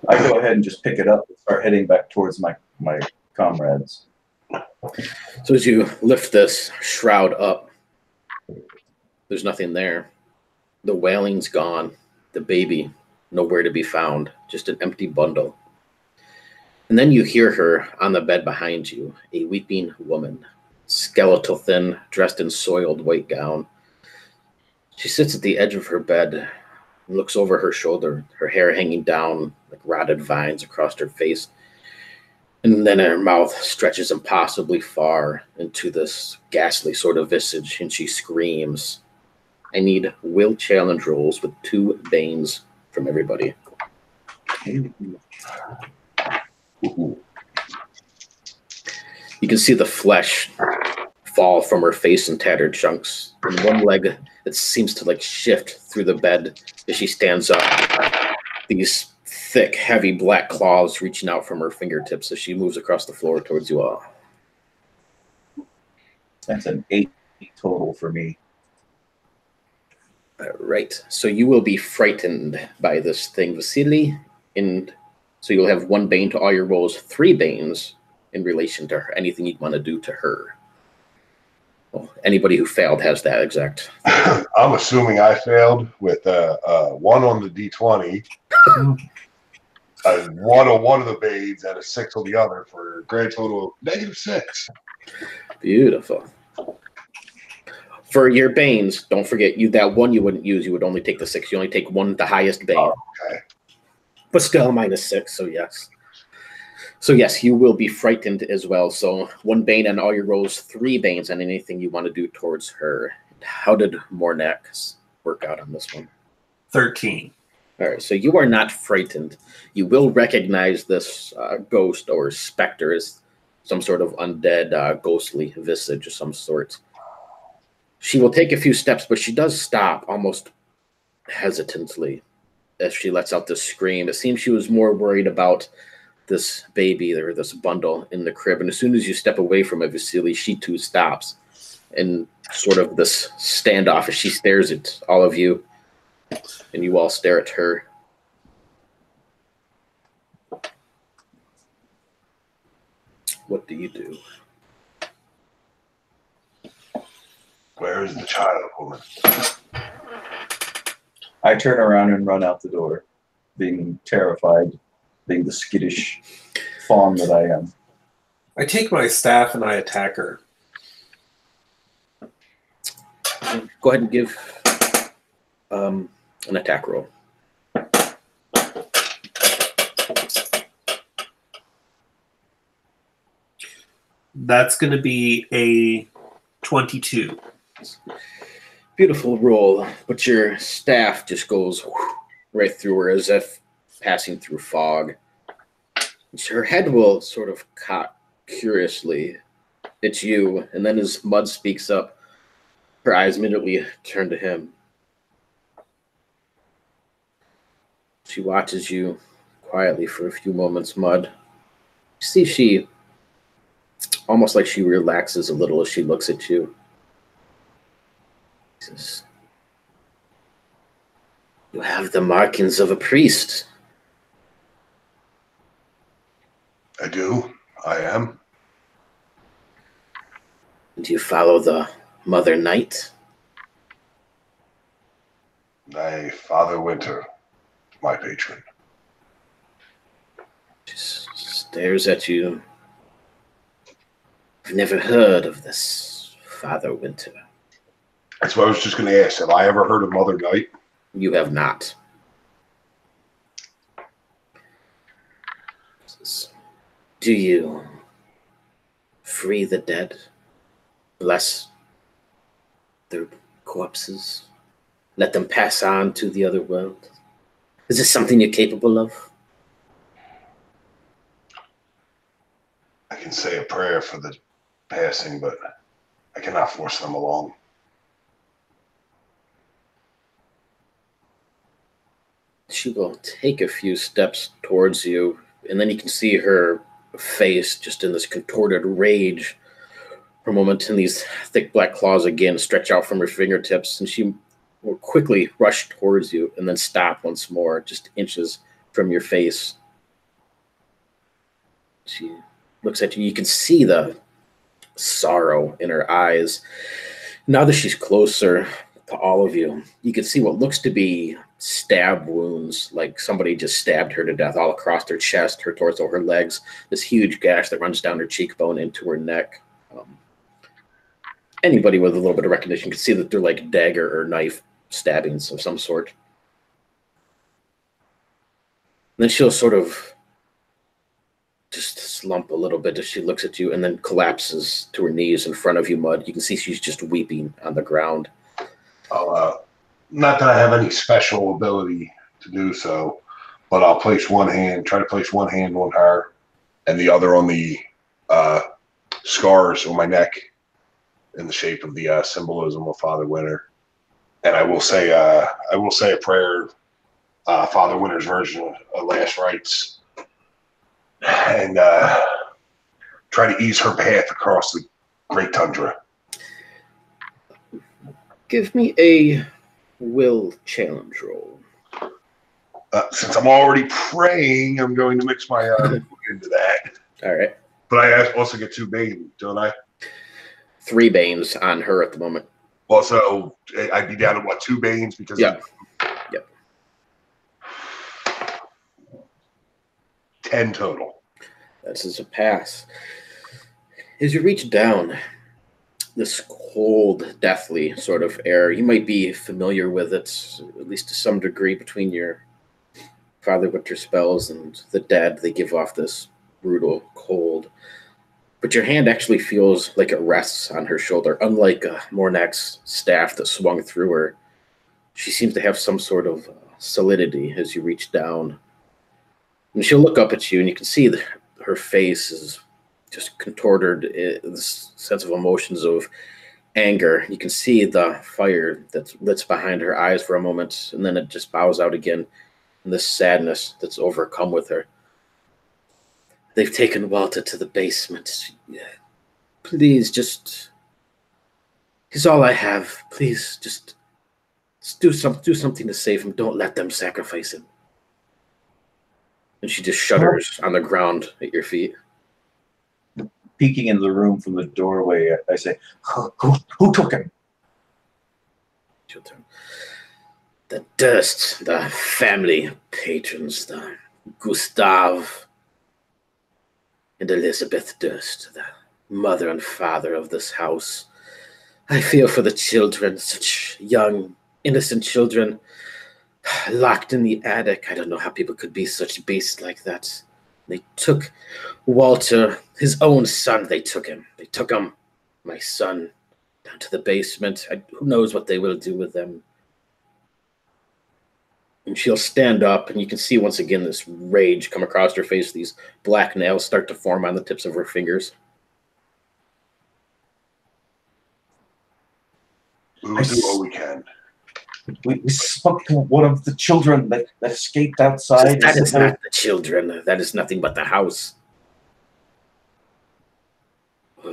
I go ahead and just pick it up and start heading back towards my comrades. So as you lift this shroud up, there's nothing there. The wailing's gone. The baby, nowhere to be found. Just an empty bundle. And then you hear her on the bed behind you, a weeping woman, skeletal thin, dressed in soiled white gown. She sits at the edge of her bed and looks over her shoulder, her hair hanging down like rotted vines across her face. And then her mouth stretches impossibly far into this ghastly sort of visage, and she screams. I need will challenge rolls with 2 Banes from everybody. You can see the flesh fall from her face in tattered chunks, and one leg that seems to like shift through the bed as she stands up. These thick, heavy black claws reaching out from her fingertips as she moves across the floor towards you all. That's an 8 total for me. All right, so you will be frightened by this thing, Vasily, and so you'll have 1 Bane to all your rolls, 3 Banes in relation to her, anything you'd want to do to her. Well, anybody who failed has that exact. I'm assuming I failed with 1 on the D20, a 1 on one of the Banes, and a 6 on the other for a grand total of -6. Beautiful. For your Banes, don't forget that 1 you wouldn't use. You would only take the 6. You only take 1, the highest Bane. Oh, okay. But still -6, so yes. So yes, you will be frightened as well. So 1 Bane on all your rolls, 3 Banes on anything you want to do towards her. How did Mornax work out on this one? 13. All right, so you are not frightened. You will recognize this ghost or specter as some sort of undead, ghostly visage of some sort. She will take a few steps, but she does stop almost hesitantly as she lets out this scream. It seems she was more worried about this baby or this bundle in the crib. And as soon as you step away from it, Vasily, she too stops. And sort of this standoff as she stares at all of you, and you all stare at her. What do you do? Where is the child, woman? I turn around and run out the door, being terrified, being the skittish fawn that I am. I take my staff and I attack her. Go ahead and give an attack roll. That's going to be a 22. Beautiful roll, but your staff just goes right through her as if passing through fog. Her head will sort of cock curiously at you, and then as Mud speaks up, her eyes immediately turn to him. She watches you quietly for a few moments, Mud. You see she, almost like she relaxes a little as she looks at you. She says, "You have the markings of a priest." I do. I am. Do you follow the Mother Night? Thy Father Winter, my patron. She stares at you. I've never heard of this Father Winter. That's what I was just going to ask. Have I ever heard of Mother Night? You have not. Do you free the dead? Bless their corpses? Let them pass on to the other world? Is this something you're capable of? I can say a prayer for the passing, but I cannot force them along. She will take a few steps towards you, and then you can see her face just in this contorted rage for a moment, and these thick black claws again stretch out from her fingertips, and she will quickly rush towards you and then stop once more, just inches from your face. She looks at you. You can see the sorrow in her eyes. Now that she's closer to all of you, you can see what looks to be stab wounds, like somebody just stabbed her to death all across her chest, her torso, her legs, this huge gash that runs down her cheekbone into her neck. Anybody with a little bit of recognition can see that they're like dagger or knife stabbings of some sort. And then she'll sort of just slump a little bit as she looks at you and then collapses to her knees in front of you, Mud. You can see she's just weeping on the ground. Not that I have any special ability to do so, but I'll try to place one hand on her and the other on the scars on my neck in the shape of the symbolism of Father Winter. And I will say a prayer, Father Winter's version of Last Rites, and try to ease her path across the Great Tundra. Give me a will challenge roll. Since I'm already praying, I'm going to mix my into that. All right. But I also get 2 Bane, don't I? 3 Banes on her at the moment. Well, so I'd be down to what, 2 Banes because Yep. 10 total. This is a pass. As you reach down, this cold, deathly sort of air, you might be familiar with it, at least to some degree, between your Father Winter spells and the dead. They give off this brutal cold. But your hand actually feels like it rests on her shoulder, unlike Mornak's staff that swung through her. She seems to have some sort of solidity as you reach down. And she'll look up at you, and you can see that her face is just contorted in this sense of emotions of anger. You can see the fire that lit behind her eyes for a moment, and then it just bows out again in this sadness that's overcome with her. They've taken Walter to the basement. Please, just... He's all I have. Please, just do something to save him. Don't let them sacrifice him. And she just shudders on the ground at your feet. Peeking into the room from the doorway, I say, who took him? She'll turn. The Durst, the family patrons, the Gustav and Elizabeth Durst, the mother and father of this house. I feel for the children, such young, innocent children, locked in the attic. I don't know how people could be such beasts like that. They took Walter, his own son, they took him. They took him, my son, down to the basement. Who knows what they will do with them. And she'll stand up, and you can see once again this rage come across her face. These black nails start to form on the tips of her fingers. We'll do all we can. We spoke to one of the children that escaped outside. That is not the children. That is nothing but the house.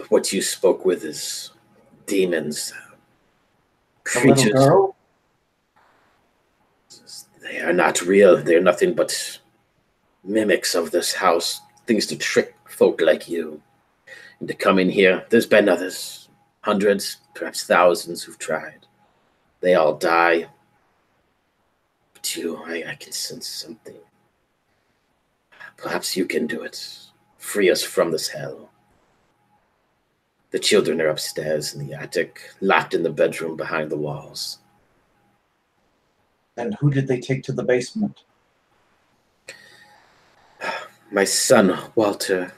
What you spoke with is demons. The little girl? They are not real. They are nothing but mimics of this house. Things to trick folk like you into coming here. There's been others. Hundreds, perhaps thousands who've tried. They all die. But you, I can sense something. Perhaps you can do it. Free us from this hell. The children are upstairs in the attic, locked in the bedroom behind the walls. And who did they take to the basement? My son, Walter.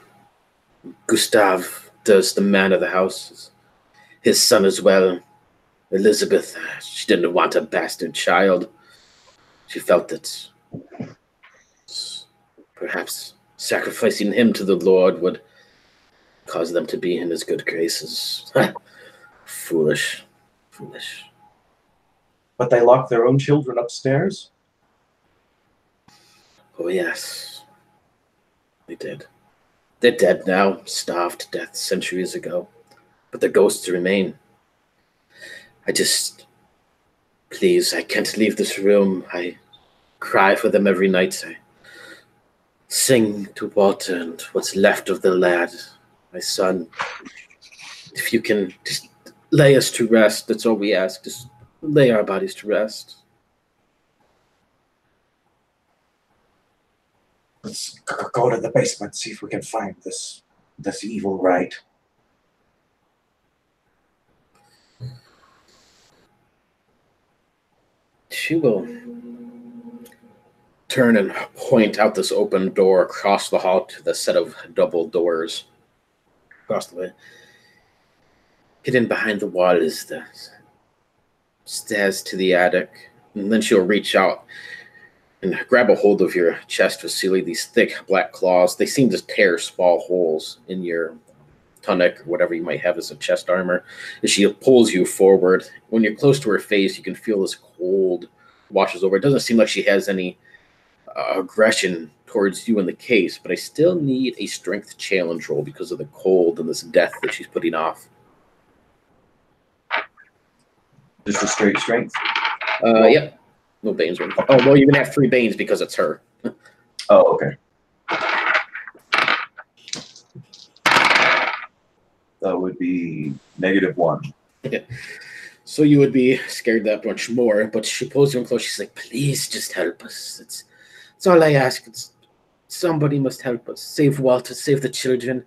Gustav does the man of the house. His son as well. Elizabeth, she didn't want a bastard child. She felt that perhaps sacrificing him to the Lord would cause them to be in his good graces. Foolish. Foolish. But they locked their own children upstairs? Oh, yes. They did. They're dead now, starved to death centuries ago. But their ghosts remain. Please, I can't leave this room. I cry for them every night. I sing to Walter and what's left of the lad, my son. If you can just lay us to rest, that's all we ask. Just lay our bodies to rest. Let's go to the basement, see if we can find this evil rite. She will turn and point out this open door across the hall to the set of double doors across the way. Hidden behind the wall is the stairs to the attic, and then she'll reach out and grab a hold of your chest, Vasily. These thick black claws, they seem to tear small holes in your tunic or whatever you might have as a chest armor. As she pulls you forward, when you're close to her face, you can feel this cold washes over. It doesn't seem like she has any aggression towards you in the case, but I still need a strength challenge roll because of the cold and this death that she's putting off. Just a straight strength? Yep. No Banes. Oh, well, you're going to have 3 Banes because it's her. Oh, okay. That would be -1. Yeah. So you would be scared that much more, but she pulls you in close. She's like, please just help us. It's all I ask. Somebody must help us. Save Walter, save the children.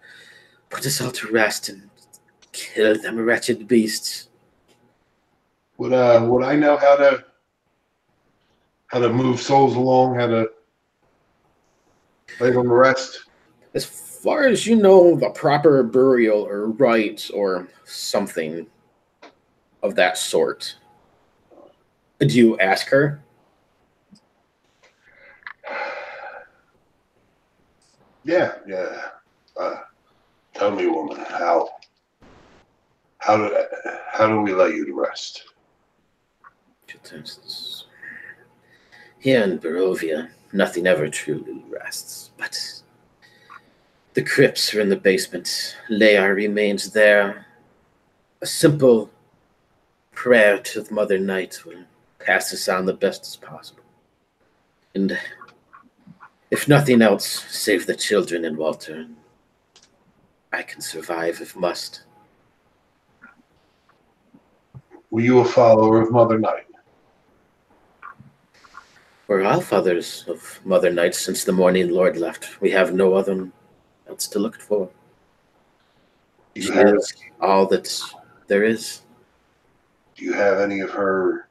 Put us all to rest and kill them wretched beasts. Would I know how to move souls along, how to lay them to rest? As far as you know, the proper burial or rite or something of that sort. Do you ask her? Yeah. Tell me, woman, how do we lay you to rest? Here in Barovia, nothing ever truly rests, but The crypts are in the basement. Lay our remains there. A simple prayer to the Mother Night will pass us on the best as possible. And if nothing else, save the children and Walter. I can survive if must. Were you a follower of Mother Night? We're all fathers of Mother Night since the morning Lord left. We have no other else to look for. She is all that there is. Do you have any of her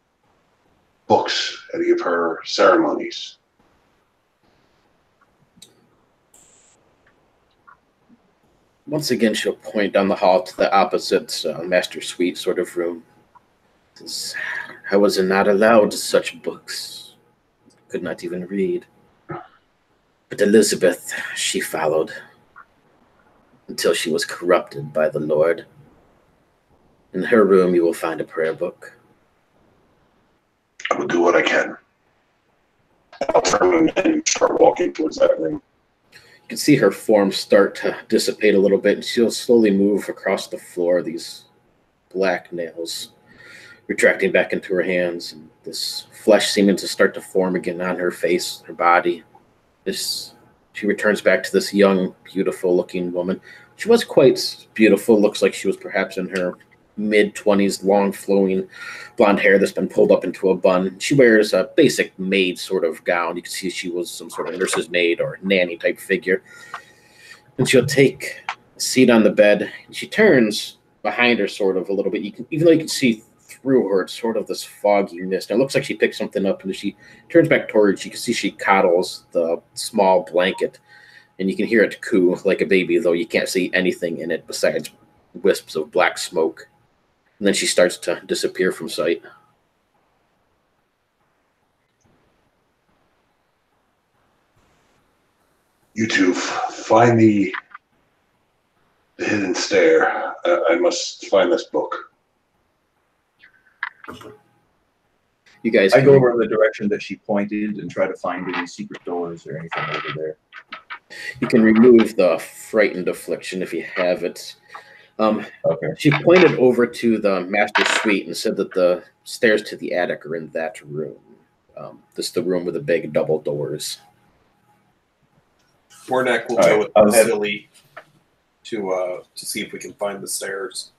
books, any of her ceremonies? Once again, she'll point down the hall to the opposite master suite sort of room. I was not allowed such books. Could not even read. But Elizabeth, she followed until she was corrupted by the Lord. In her room, you will find a prayer book. I will do what I can. I'll turn and start walking towards that room. You can see her form start to dissipate a little bit, and she'll slowly move across the floor, these black nails retracting back into her hands, and this flesh seeming to start to form again on her face, her body. She returns back to this young, beautiful-looking woman. She was quite beautiful. Looks like she was perhaps in her mid-20s, long, flowing blonde hair that's been pulled up into a bun. She wears a basic maid sort of gown. You can see she was some sort of nurse's maid or nanny type figure. And she'll take a seat on the bed, and she turns behind her sort of a little bit. Even though you can see through her, it's sort of this foggy mist. And it looks like she picked something up, and as she turns back towards you, can see she coddles the small blanket, and you can hear it coo like a baby, though you can't see anything in it besides wisps of black smoke. And then she starts to disappear from sight. You two find the hidden stair. I must find this book. You guys, I go over the direction that she pointed and try to find any secret doors or anything over there. You can remove the frightened affliction if you have it. Okay. She pointed over to the master suite and said that the stairs to the attic are in that room. This is the room with the big double doors. Warnak will go with Vasily to see if we can find the stairs.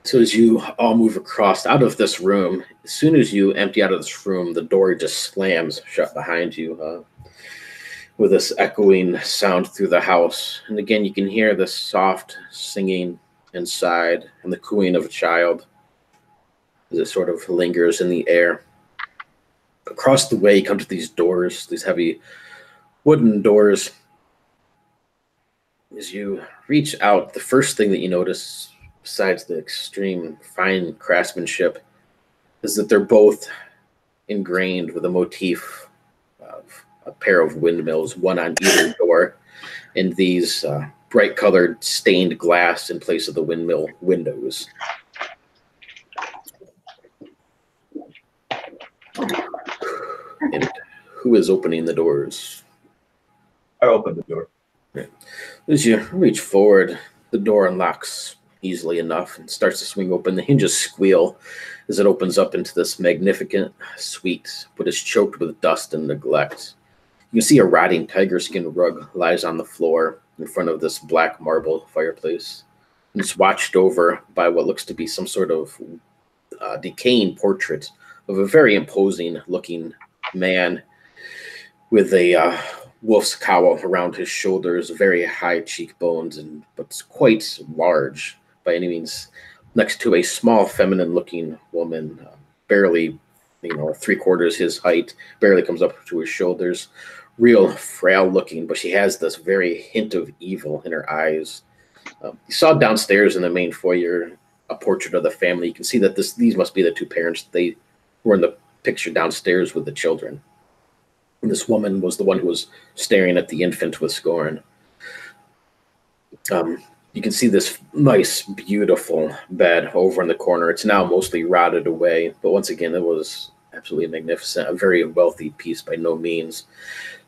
So as you all move across out of this room, as soon as you empty out of this room, the door just slams shut behind you with this echoing sound through the house. And again, you can hear this soft singing inside and the cooing of a child as it sort of lingers in the air. Across the way, you come to these doors, these heavy wooden doors. As you reach out, the first thing that you notice, besides the extreme fine craftsmanship, is that they're both ingrained with a motif of a pair of windmills, one on either door, and these bright colored stained glass in place of the windmill windows. And who is opening the doors? I open the door. As you reach forward, the door unlocks easily enough and starts to swing open. The hinges squeal as it opens up into this magnificent suite, but is choked with dust and neglect. You can see a rotting tiger skin rug lies on the floor in front of this black marble fireplace. And it's watched over by what looks to be some sort of decaying portrait of a very imposing looking man with a wolf's cowl around his shoulders, very high cheekbones, but quite large by any means, next to a small feminine looking woman, barely, three-quarters his height, barely comes up to his shoulders, real frail looking, but she has this very hint of evil in her eyes. You saw downstairs in the main foyer a portrait of the family. You can see that these must be the two parents. They were in the picture downstairs with the children. And this woman was the one who was staring at the infant with scorn. You can see this nice, beautiful bed over in the corner. It's now mostly rotted away, but once again, it was absolutely magnificent. A very wealthy piece by no means.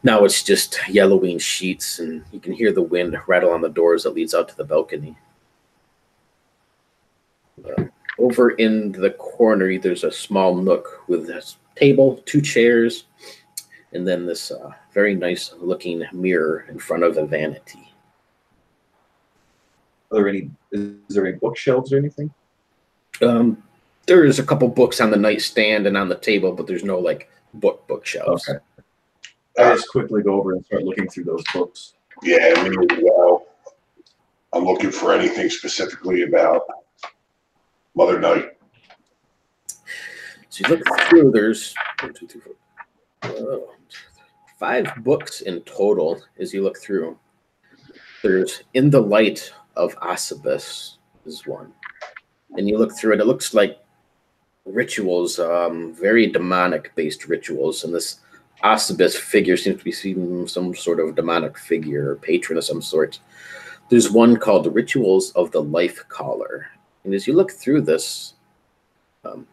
Now it's just yellowing sheets, and you can hear the wind rattle on the doors that leads out to the balcony. Over in the corner, there's a small nook with a table, 2 chairs, and then this very nice looking mirror in front of a vanity. Is there any bookshelves or anything? There's a couple books on the nightstand and on the table, but there's no like bookshelves. Okay. I just quickly go over and start looking through those books. Yeah, we need to go. I'm looking for anything specifically about Mother Night. So you look through, there's 5 books in total as you look through. There's In the Light of Asibus is one. And you look through it, it looks like rituals, very demonic-based rituals. And this Asibus figure seems to be some sort of demonic figure or patron of some sort. There's one called Rituals of the Life Caller. And as you look through this,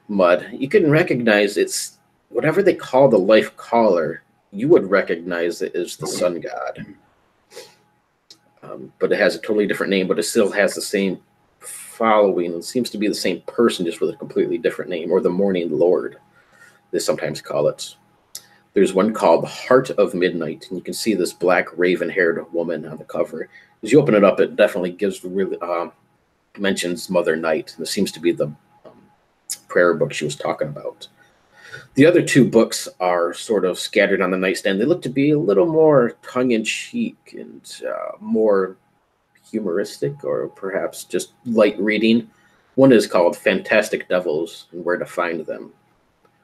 Mud, you can recognize it's whatever they call the Life Caller, you would recognize it as the sun god. But it has a totally different name, but it still has the same following. It seems to be the same person, just with a completely different name, or the Morning Lord, they sometimes call it. There's one called Heart of Midnight, and you can see this black raven-haired woman on the cover. As you open it up, it definitely gives really mentions Mother Night, and it seems to be the prayer book she was talking about. The other 2 books are sort of scattered on the nightstand. They look to be a little more tongue-in-cheek and more humoristic, or perhaps just light reading. One is called Fantastic Devils and Where to Find Them.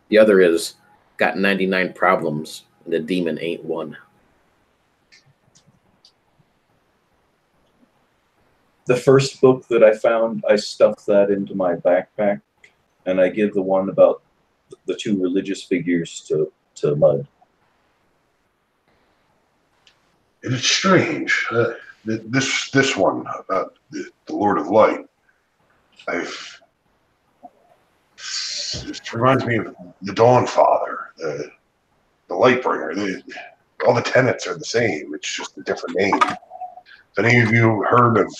The other is Got 99 Problems and a Demon Ain't One. The first book that I found, I stuffed that into my backpack, and I give the one about the 2 religious figures to Mud. It is strange. This one about the Lord of Light. It reminds me of the Dawn Father, the Lightbringer. All the tenets are the same. It's just a different name. Have any of you heard of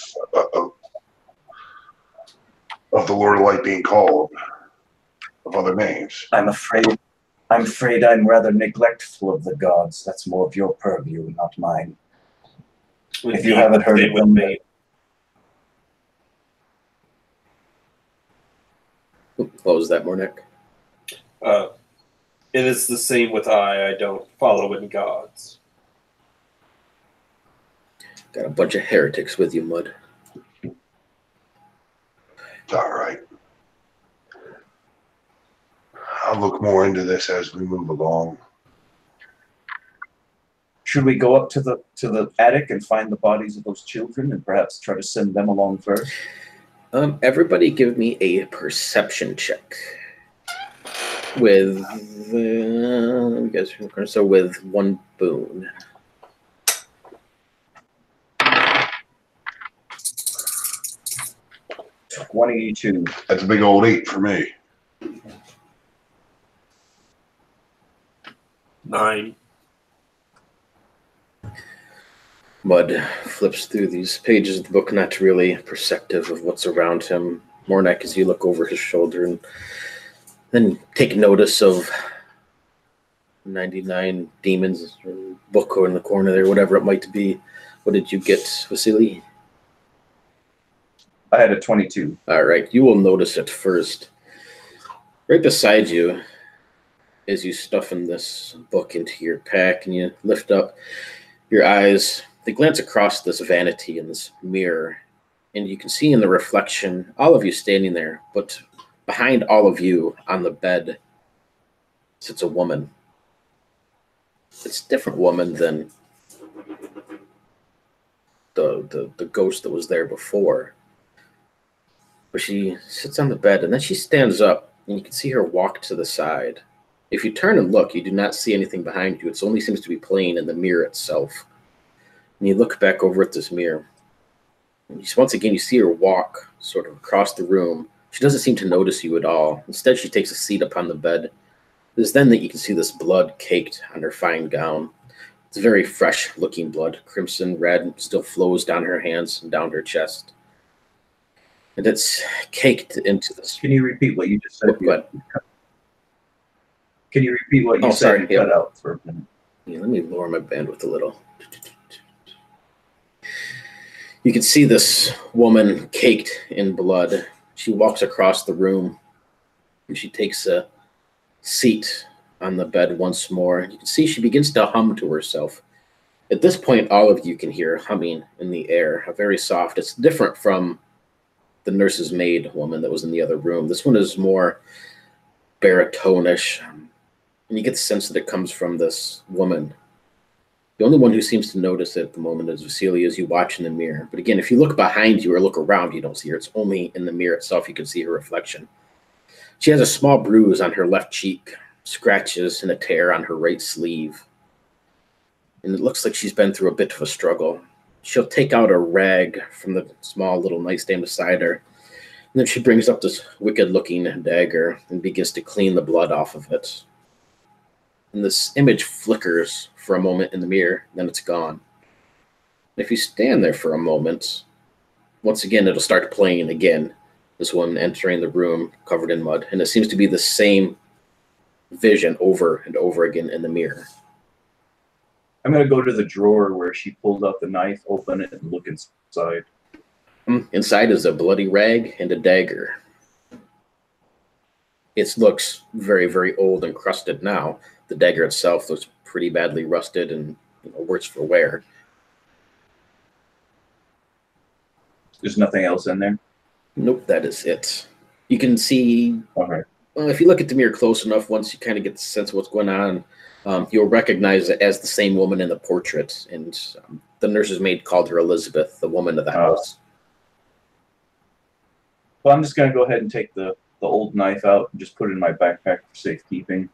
the Lord of Light being called of other names? I'm afraid I'm rather neglectful of the gods. That's more of your purview, not mine. If you haven't heard of them, What was that, Mornek? It is the same with I don't follow in gods. Got a bunch of heretics with you, Mud. It's all right. I'll look more into this as we move along. should we go up to the attic and find the bodies of those children and perhaps try to send them along first? Everybody give me a perception check. With with 1 boon. $182. That's a big old 8 for me. 9. Mud flips through these pages of the book, not really perceptive of what's around him. Mornek, as you look over his shoulder and then take notice of 99 demons book in the corner there, whatever it might be. What did you get, Vasily? I had a 22. All right, you will notice it first. Right beside you, as you stuff in this book into your pack and you lift up your eyes, they glance across this vanity in this mirror, and you can see in the reflection all of you standing there, but behind all of you on the bed sits a woman. It's a different woman than the ghost that was there before. But she sits on the bed, and then she stands up, and you can see her walk to the side. If you turn and look, you do not see anything behind you. It only seems to be plain in the mirror itself. And you look back over at this mirror. And once again, you see her walk sort of across the room. She doesn't seem to notice you at all. Instead, she takes a seat upon the bed. It is then that you can see this blood caked on her fine gown. It's very fresh-looking blood, crimson red, still flows down her hands and down her chest. And it's caked into this. Can you repeat what you just said? Go ahead. Can you repeat what you said? Sorry. You cut out for a minute. Yeah, let me lower my bandwidth a little. You can see this woman caked in blood. She walks across the room and she takes a seat on the bed once more. You can see she begins to hum to herself. At this point, all of you can hear humming in the air, a very soft. It's different from the nurse's maid woman that was in the other room. This one is more baritone-ish, and you get the sense that it comes from this woman. The only one who seems to notice it at the moment is Vasilia as you watch in the mirror. But again, if you look behind you or look around, you don't see her. It's only in the mirror itself you can see her reflection. She has a small bruise on her left cheek, scratches and a tear on her right sleeve. And it looks like she's been through a bit of a struggle. She'll take out a rag from the small little nightstand beside her. And then she brings up this wicked-looking dagger and begins to clean the blood off of it. And this image flickers for a moment in the mirror, then it's gone. And if you stand there for a moment, once again, it'll start playing again. This woman entering the room covered in mud. And it seems to be the same vision over and over again in the mirror. I'm going to go to the drawer where she pulled out the knife, open it, and look inside. Inside is a bloody rag and a dagger. It looks very, very old and crusted now. The dagger itself looks pretty badly rusted and worse for wear. There's nothing else in there? Nope, that is it. You can see, Okay. Well, if you look at the mirror close enough, once you kind of get the sense of what's going on, you'll recognize it as the same woman in the portrait. And the nurse's maid called her Elizabeth, the woman of the house. Well, I'm just going to go ahead and take the old knife out and just put it in my backpack for safekeeping.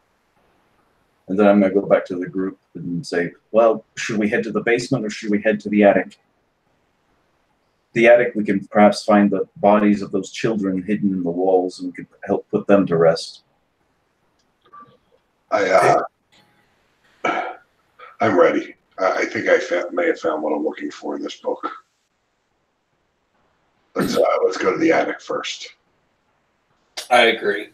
And then I'm going to go back to the group and say, well, should we head to the basement or should we head to the attic? The attic, we can perhaps find the bodies of those children hidden in the walls and we could help put them to rest. I'm ready. I think I may have found what I'm looking for in this book. Let's go to the attic first. I agree.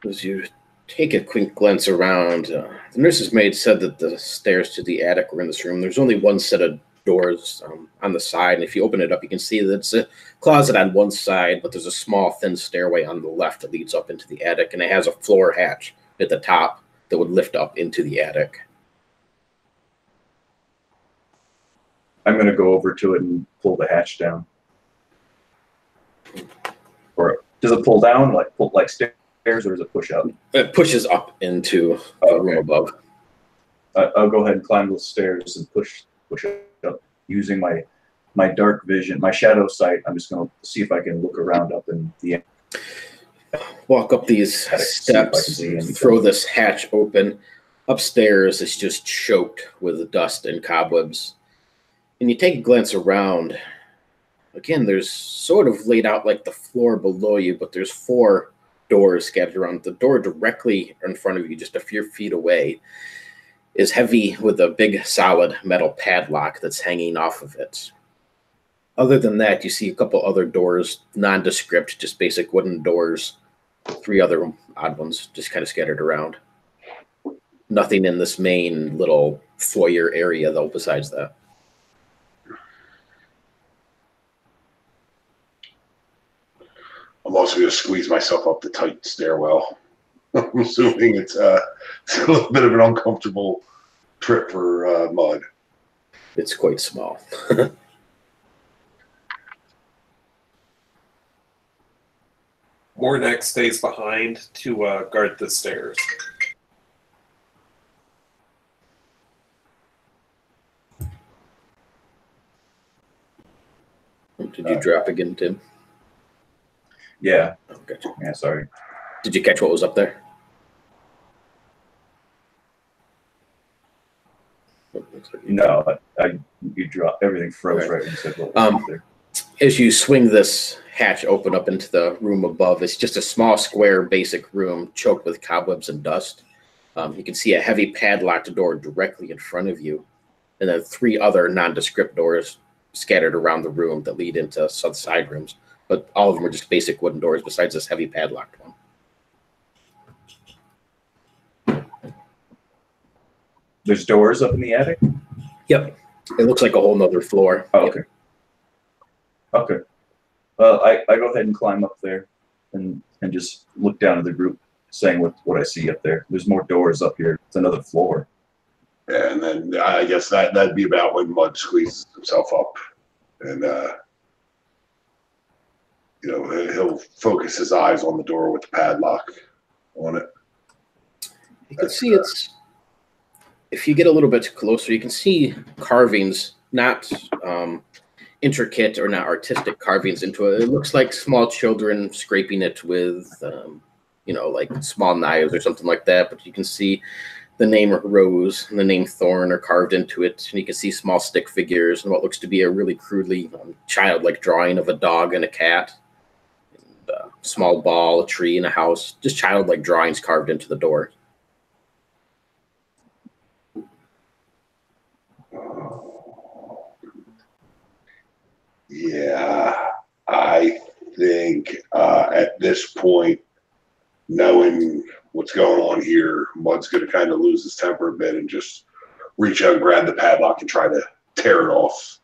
As you take a quick glance around, the nurse's maid said that the stairs to the attic were in this room. There's only one set of doors on the side, and if you open it up, you can see that it's a closet on one side, but there's a small, thin stairway on the left that leads up into the attic, and it has a floor hatch at the top that would lift up into the attic. I'm going to go over to it and pull the hatch down. Or does it pull down, like stairs, or does it push up? It pushes up into the room above. I'll go ahead and climb those stairs and push it up using my dark vision, my shadow sight. I'm just going to see if I can look around up in the end. Walk up these steps, throw this hatch open. Upstairs, it's just choked with dust and cobwebs. And you take a glance around. Again, there's sort of laid out like the floor below you, but there's 4 doors scattered around. The door directly in front of you, just a few feet away, is heavy with a big solid metal padlock that's hanging off of it. Other than that, you see a couple other doors, nondescript, just basic wooden doors. 3 other odd ones just kind of scattered around. Nothing in this main little foyer area, though, besides that. I'm also going to squeeze myself up the tight stairwell. I'm assuming it's a little bit of an uncomfortable trip for Mud. It's quite small. Mornak stays behind to guard the stairs. Did you drop again, Tim? Yeah. Oh, gotcha. Yeah, sorry. Did you catch what was up there? No, you dropped everything, froze right when you said what was up there. as you swing this hatch open up into the room above, it's just a small square basic room choked with cobwebs and dust. You can see a heavy padlocked door directly in front of you, and then 3 other nondescript doors scattered around the room that lead into some side rooms. But all of them are just basic wooden doors besides this heavy padlocked one. There's doors up in the attic? Yep. It looks like a whole nother floor. Oh, Yep. okay. Okay. Well, I go ahead and climb up there and just look down at the group, saying what I see up there. There's more doors up here. It's another floor. And then I guess that'd be about when Mud squeezes himself up, and he'll focus his eyes on the door with the padlock on it. You can see it's. If you get a little bit closer, you can see carvings, not intricate or not artistic carvings into it. It looks like small children scraping it with, like small knives or something like that. But you can see the name Rose and the name Thorn are carved into it. And you can see small stick figures and what looks to be a really crudely childlike drawing of a dog and a cat. And a small ball, a tree, and a house. Just childlike drawings carved into the door. Yeah, I think at this point, knowing what's going on here, Mud's going to kind of lose his temper a bit and just reach out and grab the padlock and try to tear it off.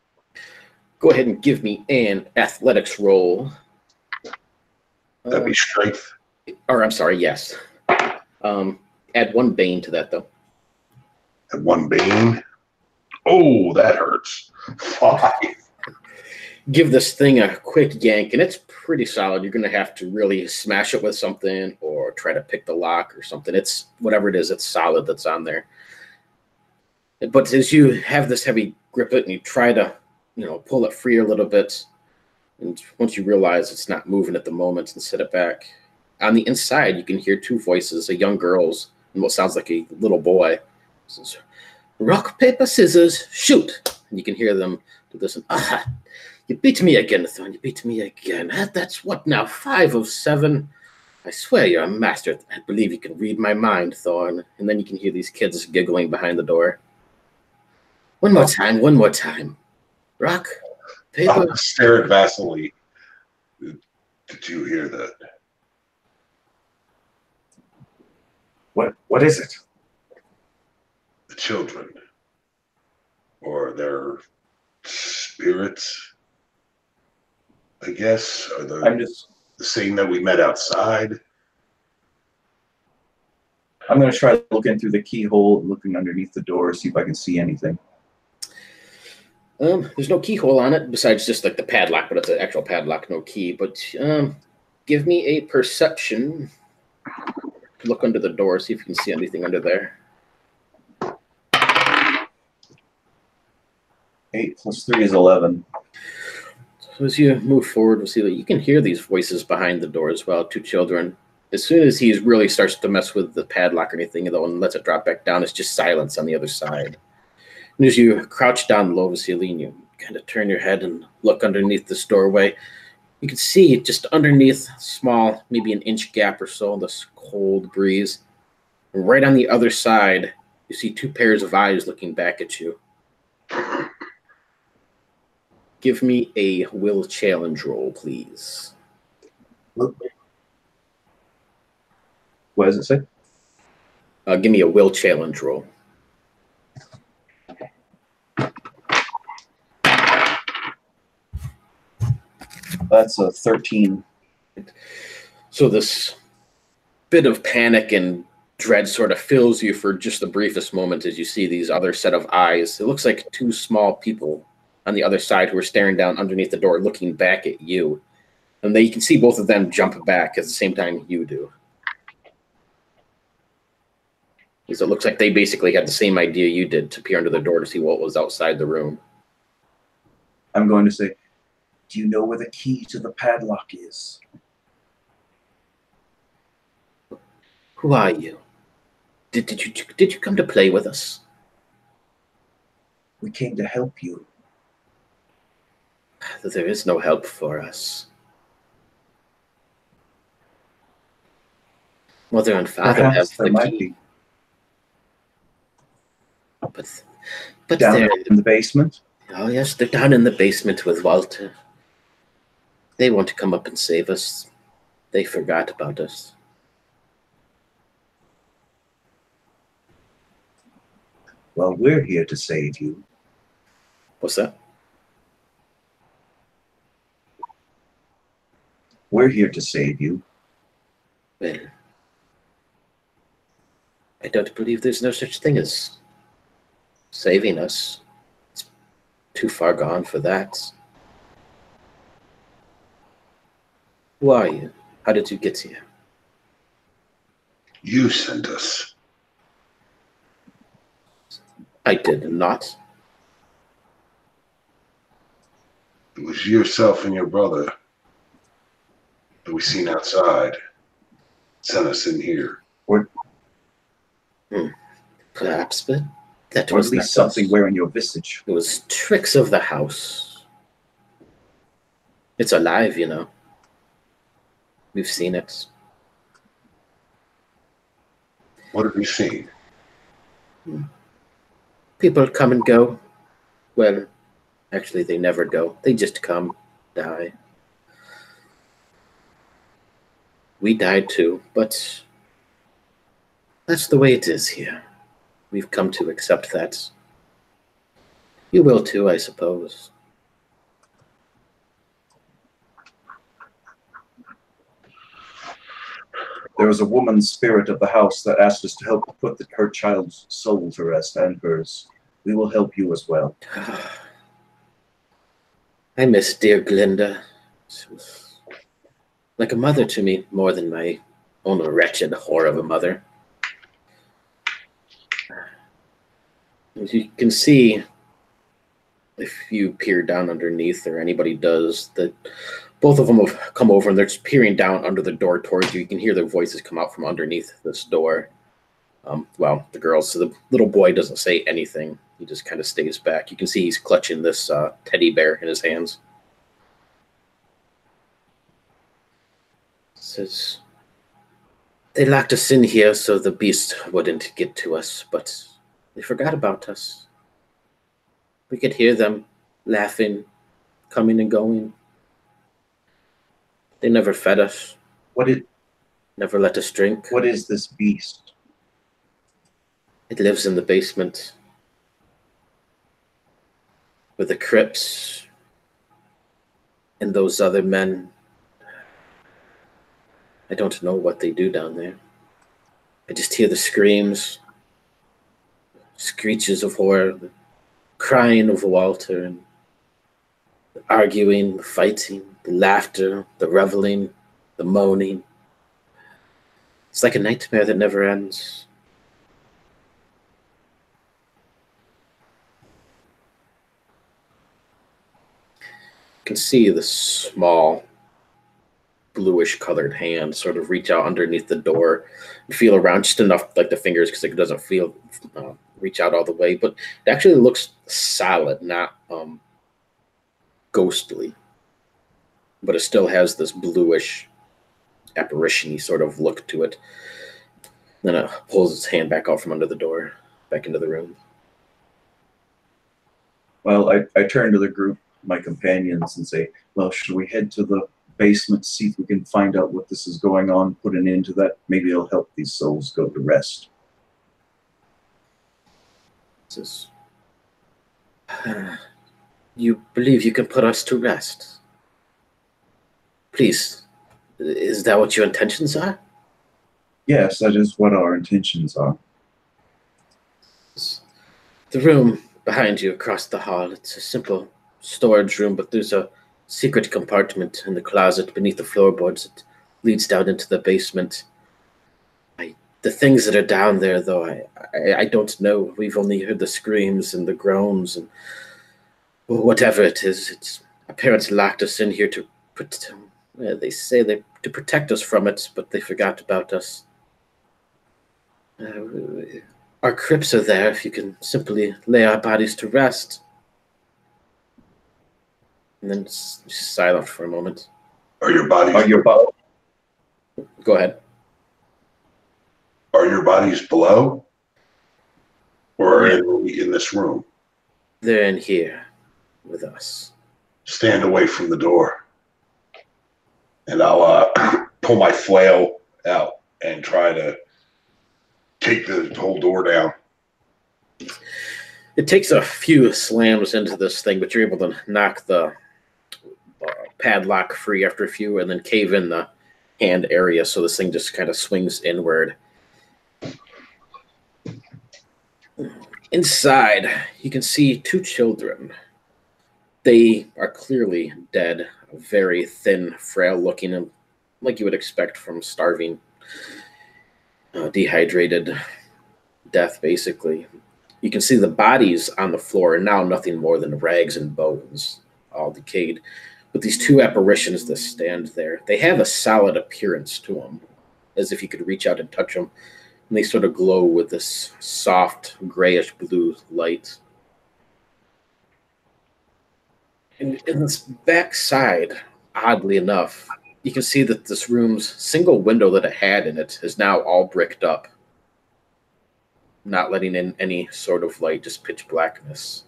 Go ahead and give me an athletics roll. That'd be strength. Or I'm sorry, yes. Add 1 bane to that, though. Add 1 bane. Oh, that hurts. 5. Give this thing a quick yank, and it's pretty solid. You're going to have to really smash it with something or try to pick the lock or something. It's whatever it is, it's solid that's on there. But as you have this heavy grip it and you try to, pull it free a little bit, and once you realize it's not moving at the moment and set it back, on the inside you can hear 2 voices, a young girl's and what sounds like a little boy. It says, "Rock, paper, scissors, shoot!" And you can hear them do this. And, you beat me again, Thorn. You beat me again. That's what now? 5 of 7. I swear you're a master. I believe you can read my mind, Thorn. And then you can hear these kids giggling behind the door. One more time. One more time. Rock, paper. I'll stare at Vasily. Did you hear that? What is it? The children. Or their spirits, I guess, are the same that we met outside. I'm going to try looking through the keyhole, looking underneath the door, see if I can see anything. There's no keyhole on it besides just like the padlock, but it's an actual padlock, no key. But give me a perception. Look under the door, see if you can see anything under there. 8 plus 3 is 11. So as you move forward, we'll see that you can hear these voices behind the door as well, 2 children. As soon as he really starts to mess with the padlock or anything, though, and lets it drop back down, it's just silence on the other side. And as you crouch down low, Vasily, and you kind of turn your head and look underneath this doorway, you can see just underneath a small, maybe an inch gap or so, this cold breeze. And right on the other side, you see 2 pairs of eyes looking back at you. Give me a will challenge roll, please. What does it say? Give me a will challenge roll. That's a 13. So this bit of panic and dread sort of fills you for just the briefest moment as you see these other set of eyes. It looks like 2 small people on the other side who are staring down underneath the door looking back at you. And you can see both of them jump back at the same time you do. So it looks like they basically had the same idea you did to peer under the door to see what was outside the room. I'm going to say, do you know where the key to the padlock is? Who are you? Did you come to play with us? We came to help you. that there is no help for us. Mother and father have Perhaps there the might key, be. but Down they're in the basement? oh yes, they're down in the basement with Walter. They want to come up and save us. They forgot about us. Well, we're here to save you. What's that? We're here to save you. Well, I don't believe there's no such thing as saving us. It's too far gone for that. Who are you? How did you get here? You sent us. I did not. It was yourself and your brother that we seen outside. Sent us in here. Perhaps, but that Or was at least not something us. wearing your visage. It was tricks of the house. It's alive, you know. We've seen it. What have you seen? People come and go. Well, actually, they never go. They just come, die. We died too, but that's the way it is here. We've come to accept that. You will too, I suppose. There was a woman spirit of the house that asked us to help put her child's soul to rest and hers. We will help you as well. I miss dear Glinda. She was like a mother to me, more than my own wretched whore of a mother. As you can see, if you peer down underneath, or anybody does, that both of them have come over and they're just peering down under the door towards you. You can hear their voices come out from underneath this door. Well, the girls, so the little boy doesn't say anything. He just kind of stays back. You can see he's clutching this teddy bear in his hands. Says, they locked us in here so the beast wouldn't get to us, but they forgot about us. We could hear them laughing, coming and going. They never fed us, never let us drink. What is this beast? It lives in the basement with the Crips and those other men. I don't know what they do down there. I just hear the screams, screeches of horror, the crying of Walter, and the arguing, the fighting, the laughter, the reveling, the moaning. It's like a nightmare that never ends. You can see the small bluish colored hand sort of reach out underneath the door and feel around just enough, like the fingers, because it doesn't feel reach out all the way, but it actually looks solid, not ghostly, but it still has this bluish apparition-y sort of look to it. Then it pulls its hand back out from under the door, back into the room. Well, I turn to the group, my companions, and say, well, should we head to the basement, see if we can find out what this is going on, put an end to that? Maybe it'll help these souls go to rest. Says, you believe you can put us to rest? Please, is that what your intentions are? Yes, that is what our intentions are. The room behind you across the hall, it's a simple storage room, but there's a secret compartment in the closet beneath the floorboards. It leads down into the basement. The things that are down there, though, I don't know. We've only heard the screams and the groans and whatever it is. It's our parents locked us in here to they say to protect us from it, but they forgot about us. Our crypts are there if you can simply lay our bodies to rest. And then just silent for a moment. Are your bodies? Go ahead. Are your bodies below, or are they in this room? They're in here with us. Stand away from the door, and I'll pull my flail out and try to take the whole door down. It takes a few slams into this thing, but you're able to knock the padlock free after a few and then cave in the hand area, so this thing just kind of swings inward. Inside, you can see two children. They are clearly dead, very thin, frail looking, and like you would expect from starving, dehydrated death, basically. You can see the bodies on the floor are now nothing more than rags and bones, all decayed. But these two apparitions that stand there, they have a solid appearance to them, as if you could reach out and touch them. And they sort of glow with this soft, grayish blue light. And in this back side, oddly enough, you can see that this room's single window that it had in it is now all bricked up, not letting in any sort of light, just pitch blackness.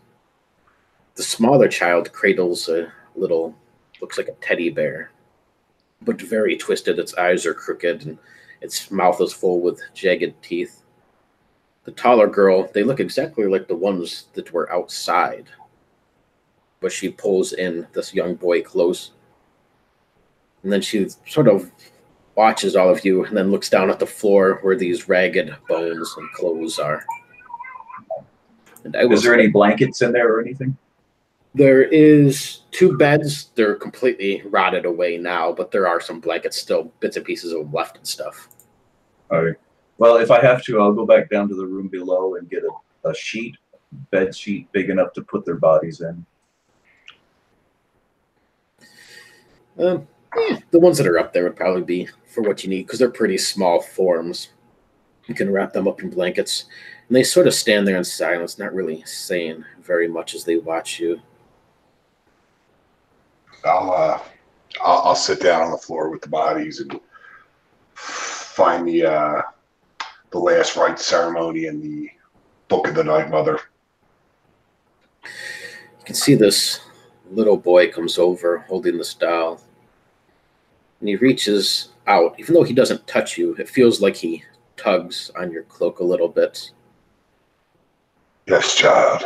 The smaller child cradles a little, looks like a teddy bear, but very twisted. Its eyes are crooked and its mouth is full with jagged teeth. The taller girl, they look exactly like the ones that were outside, but she pulls in this young boy close. And then she sort of watches all of you and then looks down at the floor where these ragged bones and clothes are. And is there any blankets in there or anything? There is 2 beds. They're completely rotted away now, but there are some blankets still, bits and pieces of them left and stuff. All right. Well, if I have to, I'll go back down to the room below and get a sheet, bed sheet big enough to put their bodies in. The ones that are up there would probably be for what you need, because they're pretty small forms. You can wrap them up in blankets, and they sort of stand there in silence, not really saying very much as they watch you. I'll sit down on the floor with the bodies and find the last rites ceremony in the Book of the Night Mother. You can see this little boy comes over holding this doll, and he reaches out. Even though he doesn't touch you, it feels like he tugs on your cloak a little bit. Yes, child.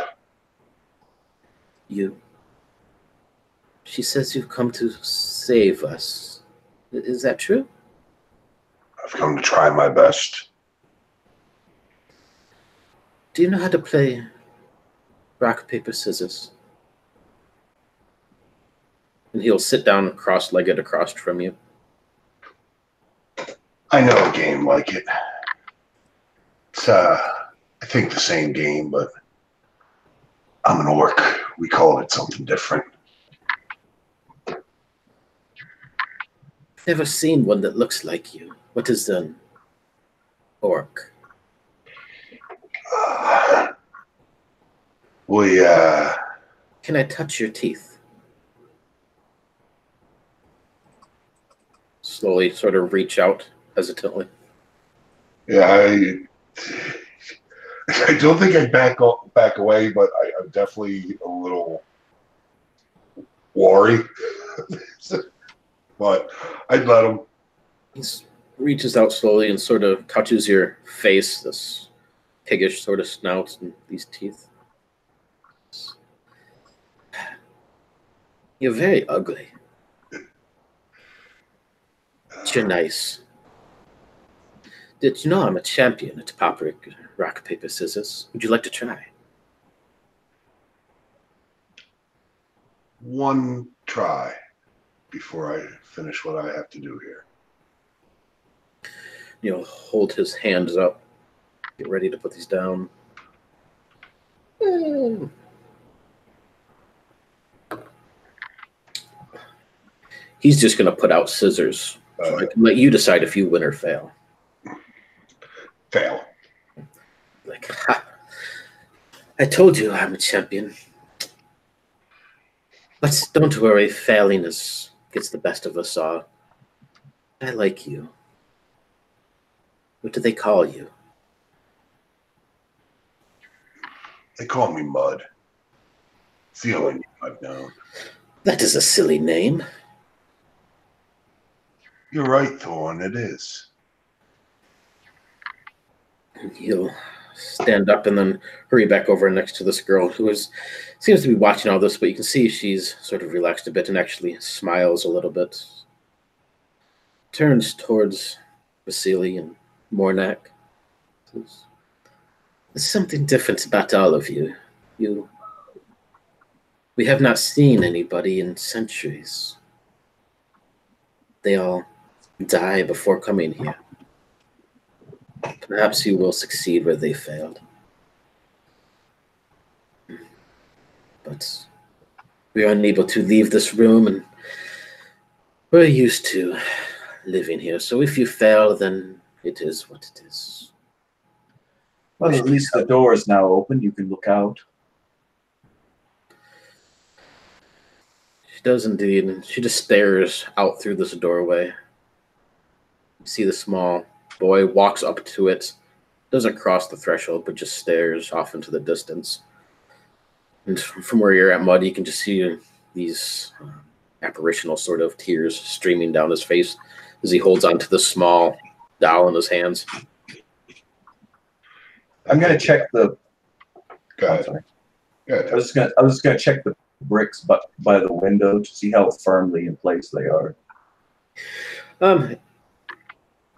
She says you've come to save us. Is that true? I've come to try my best. Do you know how to play rock, paper, scissors? And he'll sit down cross-legged across from you. I know a game like it. It's, I think the same game, but I'm an orc. We call it something different. Never seen one that looks like you. What is an orc? Can I touch your teeth? Slowly sort of reach out hesitantly. Yeah, I don't think I'd back away, but I'm definitely a little worried. But I'd let him. He reaches out slowly and sort of touches your face, this piggish sort of snout and these teeth. You're very ugly. But you're nice. Did you know I'm a champion at rock, paper, scissors? Would you like to try? One try before I finish what I have to do here. You'll hold his hands up. Get ready to put these down. He's just going to put out scissors. So I can let you decide if you win or fail. Fail. Like, ha! I told you I'm a champion. But don't worry, failiness gets the best of us all. I like you. What do they call you? They call me Mud. It's the only name I've known. That is a silly name. You're right, Thorn, it is. He'll stand up and then hurry back over next to this girl who seems to be watching all this, but you can see she's sort of relaxed a bit and actually smiles a little bit. Turns towards Vasily and Mornak. Says, there's something different about all of you. We have not seen anybody in centuries. They all die before coming here. Perhaps you will succeed where they failed. But we are unable to leave this room, and we're used to living here. So if you fail, then it is what it is. Well, at least the door is now open. You can look out. She does indeed, and she just stares out through this doorway. You see the small boy walks up to it, doesn't cross the threshold, but just stares off into the distance. And from where you're at, Mud, you can just see these apparitional sort of tears streaming down his face as he holds onto the small doll in his hands. I'm gonna check the. Go ahead. I'm sorry. Go ahead. I was just gonna check the bricks by the window to see how firmly in place they are.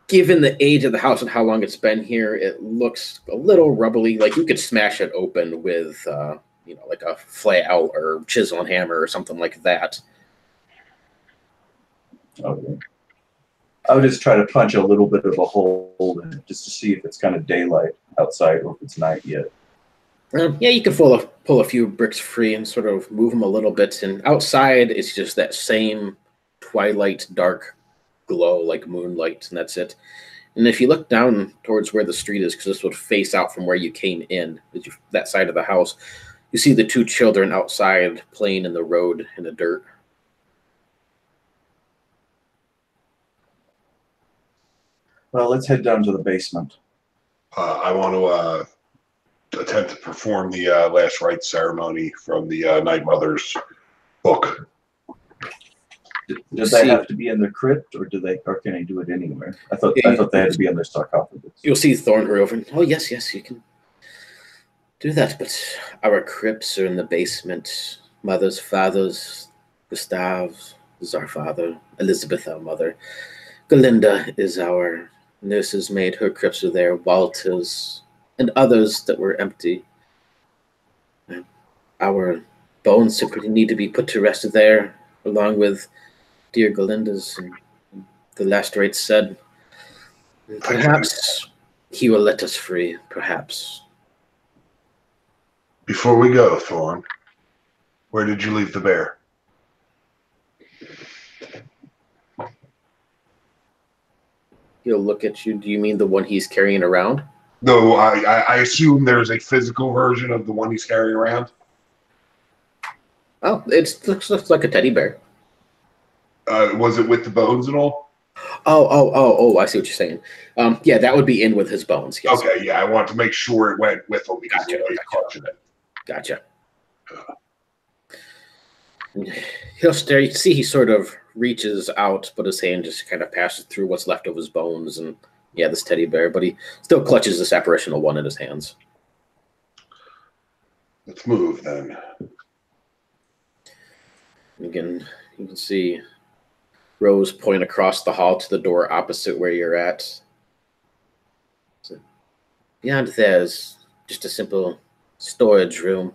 Given the age of the house and how long it's been here, it looks a little rubbly. Like you could smash it open with, like a flail or chisel and hammer or something like that. Okay. I would just try to punch a little bit of a hole in it just to see if it's kind of daylight outside or if it's night yet. Yeah, you can pull a few bricks free and sort of move them a little bit. And outside, it's just that same twilight, dark glow like moonlight, and that's it. And if you look down towards where the street is, because this would face out from where you came in, that side of the house, you see the two children outside playing in the road in the dirt. Well, let's head down to the basement. I want to attempt to perform the last rites ceremony from the Night Mother's book. Does that have to be in the crypt, or can they do it anywhere? I thought they had to be in their sarcophagus. You'll see Thorn hurry over. Oh yes, you can do that, but our crypts are in the basement. Mother's father's, Gustav is our father, Elizabeth our mother, Galinda is our nurse's maid. Her crypts are there. Walter's and others that were empty. Our bones simply need to be put to rest there, along with dear Galinda's. And the last rites said, perhaps he will let us free, perhaps. Before we go, Thorn, where did you leave the bear? He'll look at you. Do you mean the one he's carrying around? No, I assume there's a physical version of the one he's carrying around. Oh, it looks like a teddy bear. Was it with the bones and all? Oh, I see what you're saying. Yeah, that would be in with his bones. Yes. Okay, yeah, I want to make sure it went with him because he's clutching it. Gotcha. He'll stare. You can see he sort of reaches out, but his hand just kind of passes through what's left of his bones and, yeah, this teddy bear, but he still clutches this apparitional one in his hands. Let's move then. Again, you can see Rose point across the hall to the door opposite where you're at. So beyond there's just a simple storage room.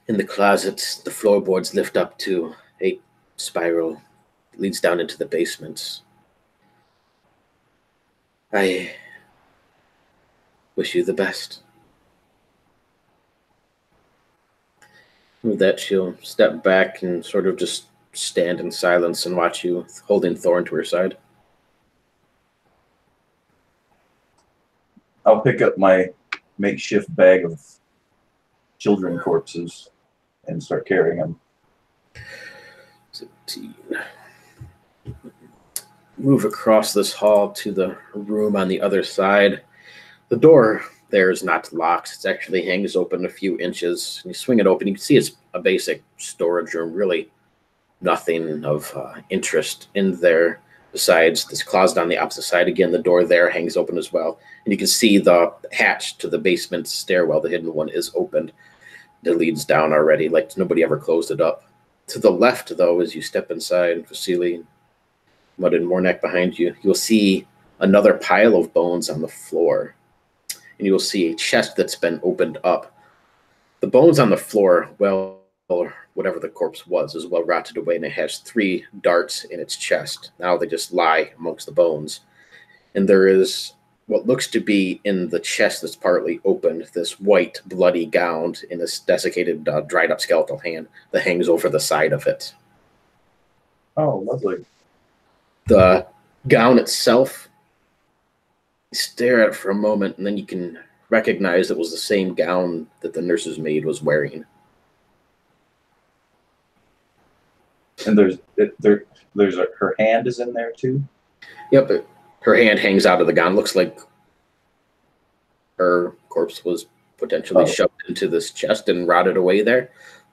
In the closet, the floorboards lift up to a spiral that leads down into the basement. I wish you the best. With that, she'll step back and sort of just stand in silence and watch you, holding Thorn to her side. I'll pick up my makeshift bag of children corpses and start carrying them. 17. Move across this hall to the room on the other side. The door there is not locked. It actually hangs open a few inches. You swing it open. You can see it's a basic storage room. Really nothing of interest in there besides this closet on the opposite side. Again, the door there hangs open as well. And you can see the hatch to the basement stairwell, the hidden one, is opened. It leads down already, like nobody ever closed it up. To the left, though, as you step inside, Vasily, Mud and Mornak behind you, you'll see another pile of bones on the floor. And you'll see a chest that's been opened up. The bones on the floor, well, whatever the corpse was, is well rotted away, and it has 3 darts in its chest. Now they just lie amongst the bones. And there is what looks to be in the chest that's partly opened, this white, bloody gown in this desiccated, dried-up skeletal hand that hangs over the side of it. Oh, lovely. The gown itself, you stare at it for a moment, and then you can recognize it was the same gown that the nurse's maid was wearing. And her hand is in there too? Yep, her hand hangs out of the gown. Looks like her corpse was potentially shoved into this chest and rotted away there.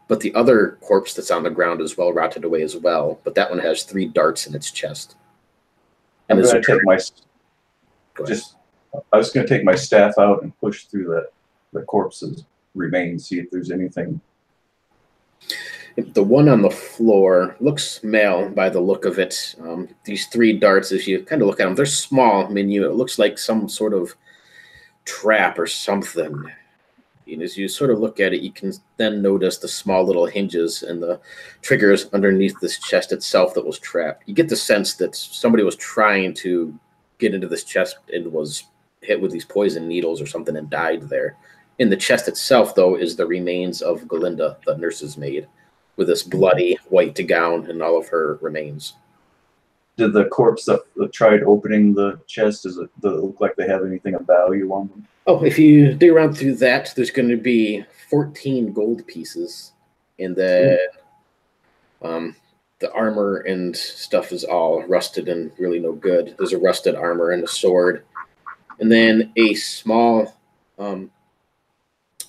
But the other corpse that's on the ground is well rotted away as well. But that one has 3 darts in its chest. And I'm going to take I was going to take my staff out and push through the corpse's remains, see if there's anything. The one on the floor looks male by the look of it. These 3 darts, as you kind of look at them, they're small. I mean, it looks like some sort of trap or something. And as you sort of look at it, you can then notice the small little hinges and the triggers underneath this chest itself that was trapped. You get the sense that somebody was trying to get into this chest and was hit with these poison needles or something and died there. In the chest itself, though, is the remains of Galinda, the nurse's maid, with this bloody white gown and all of her remains. Did the corpse that tried opening the chest, does it look like they have anything of value on them? Oh, if you dig around through that, there's going to be 14 gold pieces. And then the armor and stuff is all rusted and really no good. There's a rusted armor and a sword. And then a small,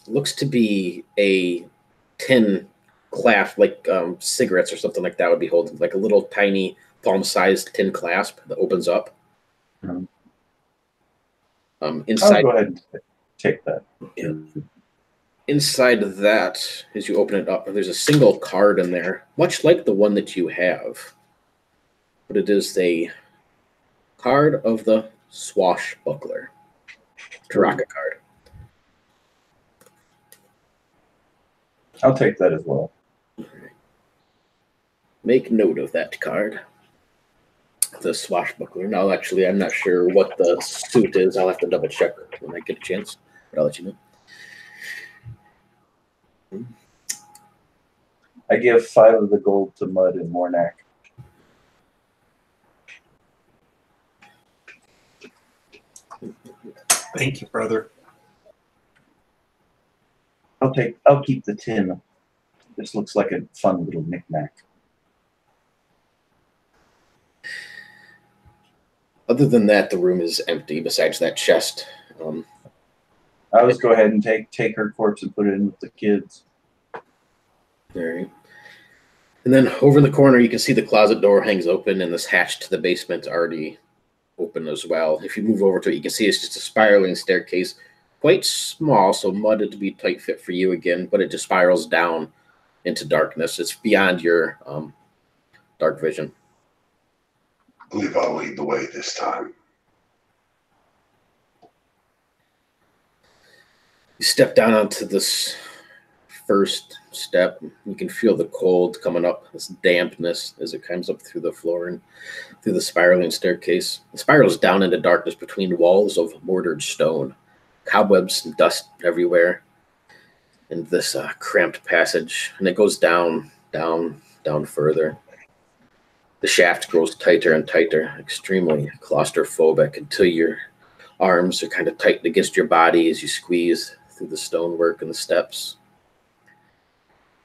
looks to be a tin clasp, like cigarettes or something like that would be holding, like a little tiny palm-sized tin clasp that opens up. Inside, I'll go ahead and take that. Yeah. Inside of that, as you open it up, there's a single card in there, much like the one that you have. But it is a card of the Swashbuckler. Taraka card. I'll take that as well. Make note of that card. The Swashbuckler. Now, actually, I'm not sure what the suit is. I'll have to double check when I get a chance, but I'll let you know. I give 5 of the gold to Mud and Mornak. Thank you, brother. I'll keep the tin. This looks like a fun little knickknack. Other than that, the room is empty besides that chest. I'll just go ahead and take her corpse and put it in with the kids. All right. And then over in the corner, you can see the closet door hangs open, and this hatch to the basement already open as well. If you move over to it, you can see it's just a spiraling staircase, quite small, so Mud to be tight fit for you again, but it just spirals down into darkness. It's beyond your dark vision. I believe I'll lead the way this time. You step down onto this first step. You can feel the cold coming up, this dampness as it comes up through the floor and through the spiraling staircase. It spirals down into darkness between walls of mortared stone, cobwebs and dust everywhere, and this cramped passage. And it goes down, down, down further. The shaft grows tighter and tighter, extremely claustrophobic, until your arms are kind of tightened against your body as you squeeze through the stonework and the steps.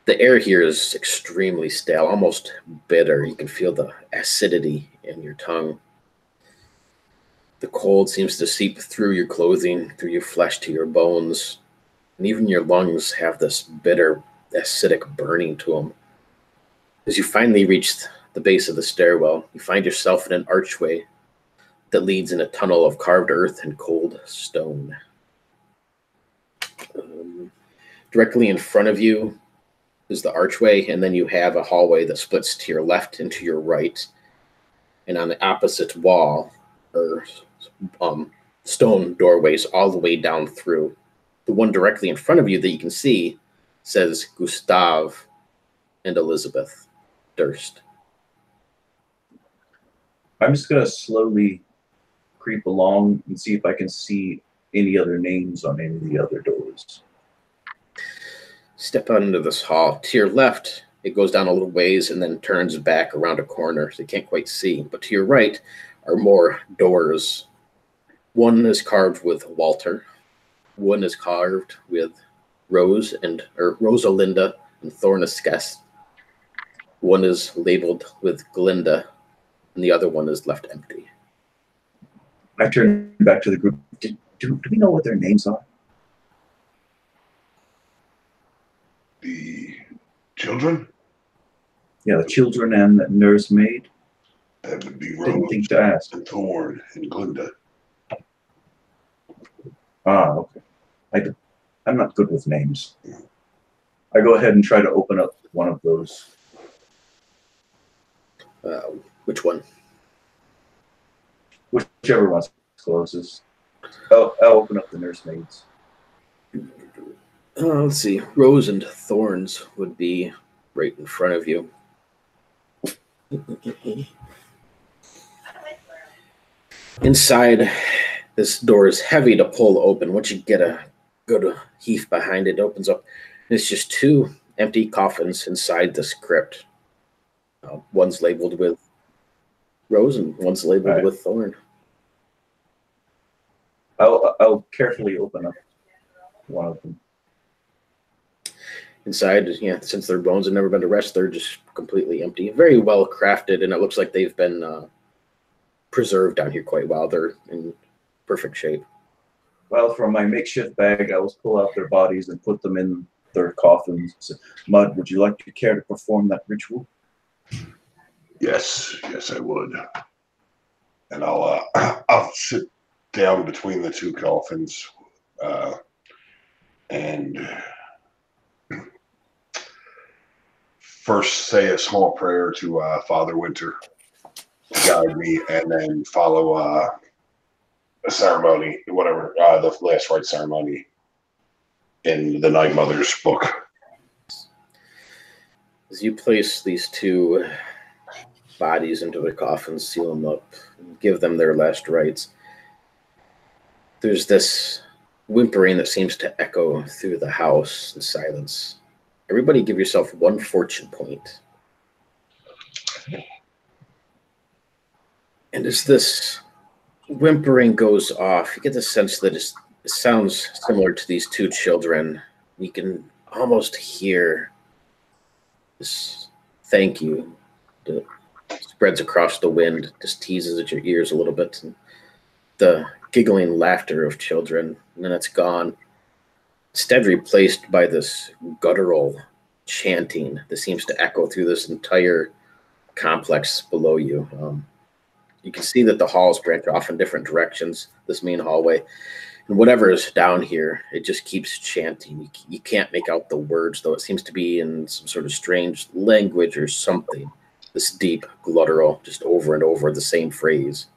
The air here is extremely stale, almost bitter. You can feel the acidity in your tongue. The cold seems to seep through your clothing, through your flesh to your bones, and even your lungs have this bitter, acidic burning to them. As you finally reach the base of the stairwell, you find yourself in an archway that leads in a tunnel of carved earth and cold stone. Directly in front of you is the archway, and then you have a hallway that splits to your left and to your right. And on the opposite wall are stone doorways all the way down through. The one directly in front of you that you can see says Gustav and Elizabeth Durst. I'm just going to slowly creep along and see if I can see any other names on any of the other doors. Step out into this hall. To your left, it goes down a little ways and then turns back around a corner, so you can't quite see. But to your right are more doors. One is carved with Walter. One is carved with Rosalinda and Thorniscus. One is labeled with Glinda, and the other one is left empty. I turn back to the group. Do we know what their names are? The children? Yeah, the children and the nursemaid. That would be Didn't think Rose to ask. and Thorn and Glinda. Ah, okay. I'm not good with names. I go ahead and try to open up one of those. Which one? Whichever one's closest. I'll open up the nursemaids. Let's see. Rose and Thorns would be right in front of you. Inside, this door is heavy to pull open. Once you get a good heave behind it, it opens up. It's just two empty coffins inside this crypt. One's labeled with Rose and one's labeled with Thorn. I'll carefully open up one of them. Inside, since their bones have never been to rest, they're just completely empty. Very well crafted, and it looks like they've been preserved down here quite well. They're in perfect shape. Well, from my makeshift bag, I will pull out their bodies and put them in their coffins. Mud, would you like to care to perform that ritual? Yes, I would. And I'll sit down between the two coffins and first say a small prayer to Father Winter to guide me, and then follow a ceremony, whatever, the last rite ceremony in the Night Mother's book. As you place these two bodies into the coffins, seal them up, and give them their last rites, there's this whimpering that seems to echo through the house in silence. Everybody give yourself 1 fortune point. And as this whimpering goes off, you get the sense that it sounds similar to these two children. You can almost hear this thank you that spreads across the wind, just teases at your ears a little bit. And the giggling laughter of children, and then it's gone. Instead replaced by this guttural chanting that seems to echo through this entire complex below you. You can see that the halls branch off in different directions, this main hallway. And whatever is down here, it just keeps chanting. You can't make out the words, though. It seems to be in some sort of strange language or something. This deep guttural, just over and over, the same phrase.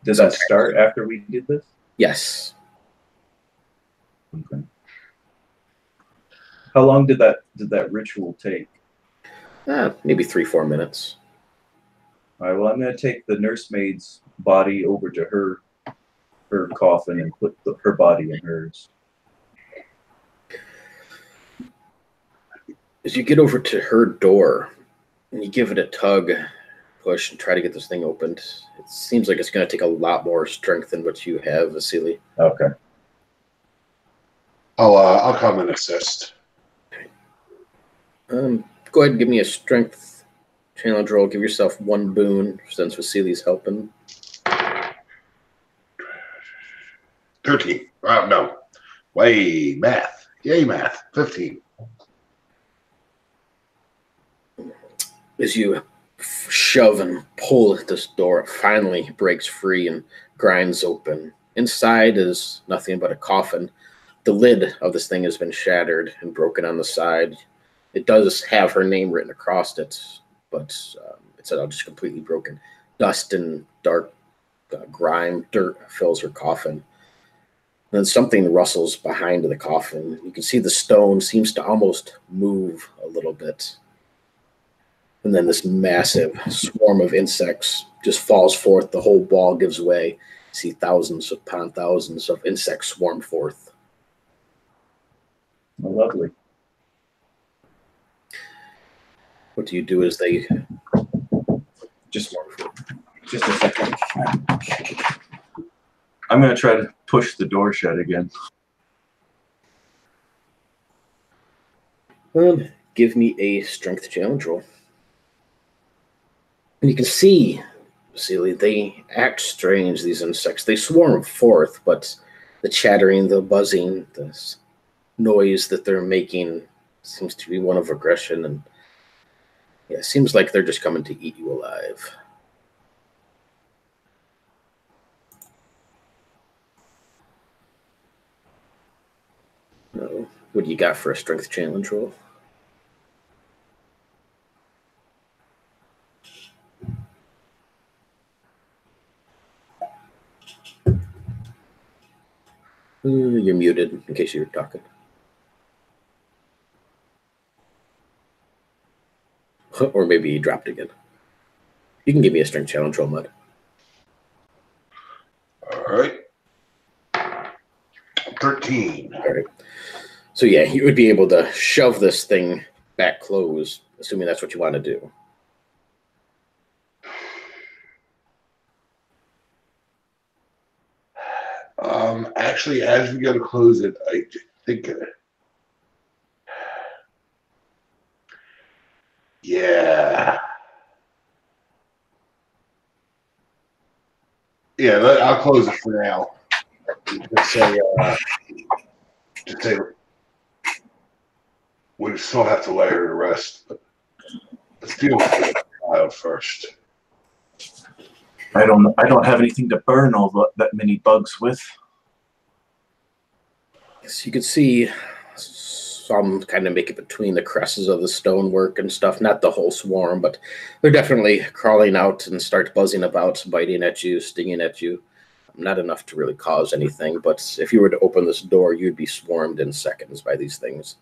Does that start after we did this? Yes. Okay. How long did that ritual take? Maybe 3-4 minutes. All right, well, I'm going to take the nursemaid's body over to her coffin and put her body in hers. As you get over to her door and you give it a tug, push, and try to get this thing opened, it seems like it's going to take a lot more strength than what you have, Vasily. Okay. I'll come and assist. Go ahead and give me a strength challenge roll. Give yourself one boon since Vasili's helping. 13. No. Way math. Yay, math. 15. As you shove and pull at this door, it finally breaks free and grinds open. Inside is nothing but a coffin. The lid of this thing has been shattered and broken on the side. It does have her name written across it, but it's all just completely broken. Dust and dark grime, dirt fills her coffin. And then something rustles behind the coffin. You can see the stone seems to almost move a little bit. And then this massive swarm of insects just falls forth. The whole wall gives way. You see thousands upon thousands of insects swarm forth. Oh, lovely. What do you do as they Just a second. I'm going to try to push the door shut again. give me a strength challenge roll? And you can see, Vasily, they act strange, these insects. They swarm forth, but the chattering, the buzzing, the noise that they're making seems to be one of aggression. And yeah, it seems like they're just coming to eat you alive. What do you got for a strength challenge roll? You're muted in case you're talking. Or maybe you dropped again. You can give me a strength challenge roll, Mud. All right. 13. All right. So yeah, you would be able to shove this thing back closed, assuming that's what you want to do. Actually, as we go to close it, I think, yeah, I'll close it for now. Just say, we still have to lay her to rest, but let's deal with the child first. I don't have anything to burn all that many bugs with. So you can see some kind of make it between the cresses of the stonework and stuff. Not the whole swarm, but they're definitely crawling out and start buzzing about, biting at you, stinging at you. Not enough to really cause anything, but if you were to open this door, you'd be swarmed in seconds by these things.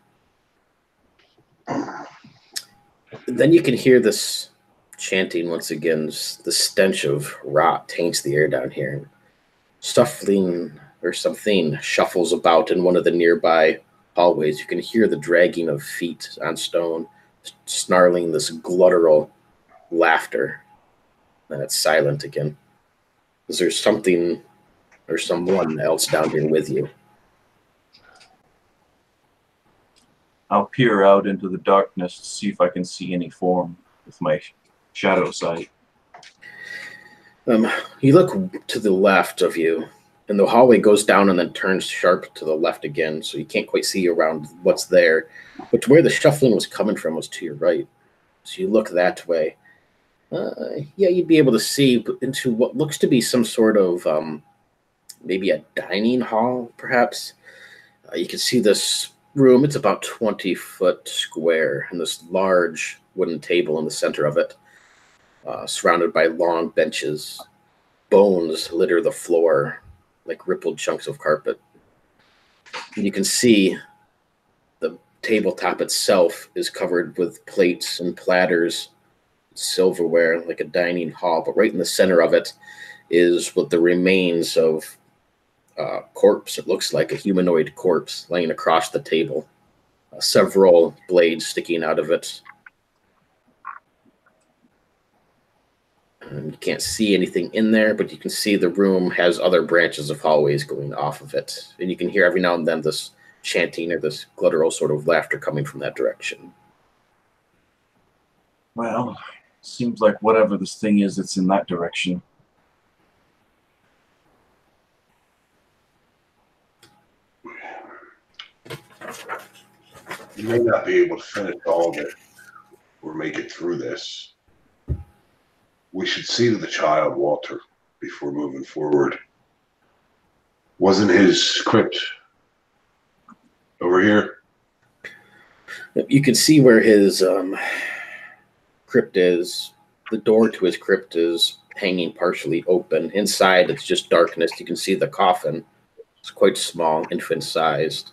Then you can hear this chanting once again. The stench of rot taints the air down here. Something shuffles about in one of the nearby hallways. You can hear the dragging of feet on stone, snarling this guttural laughter. Then it's silent again. Is there something or someone else down here with you? I'll peer out into the darkness to see if I can see any form with my shadow sight. You look to the left of you, and the hallway goes down and then turns sharp to the left again, so you can't quite see around what's there. But to where the shuffling was coming from was to your right. So you look that way. You'd be able to see into what looks to be some sort of maybe a dining hall, perhaps. You can see this room. It's about 20 foot square, and this large wooden table in the center of it, surrounded by long benches. Bones litter the floor like rippled chunks of carpet. And you can see the tabletop itself is covered with plates and platters, silverware, like a dining hall, but right in the center of it is what the remains of a corpse. It looks like a humanoid corpse laying across the table. Several blades sticking out of it. You can't see anything in there, but you can see the room has other branches of hallways going off of it. And you can hear every now and then this chanting or this guttural sort of laughter coming from that direction. Well, seems like whatever this thing is, it's in that direction. You may not be able to finish all of it or make it through this. We should see to the child, Walter, before moving forward. Wasn't his crypt over here? You can see where his crypt is. The door to his crypt is hanging partially open. Inside, it's just darkness. You can see the coffin. It's quite small, infant-sized.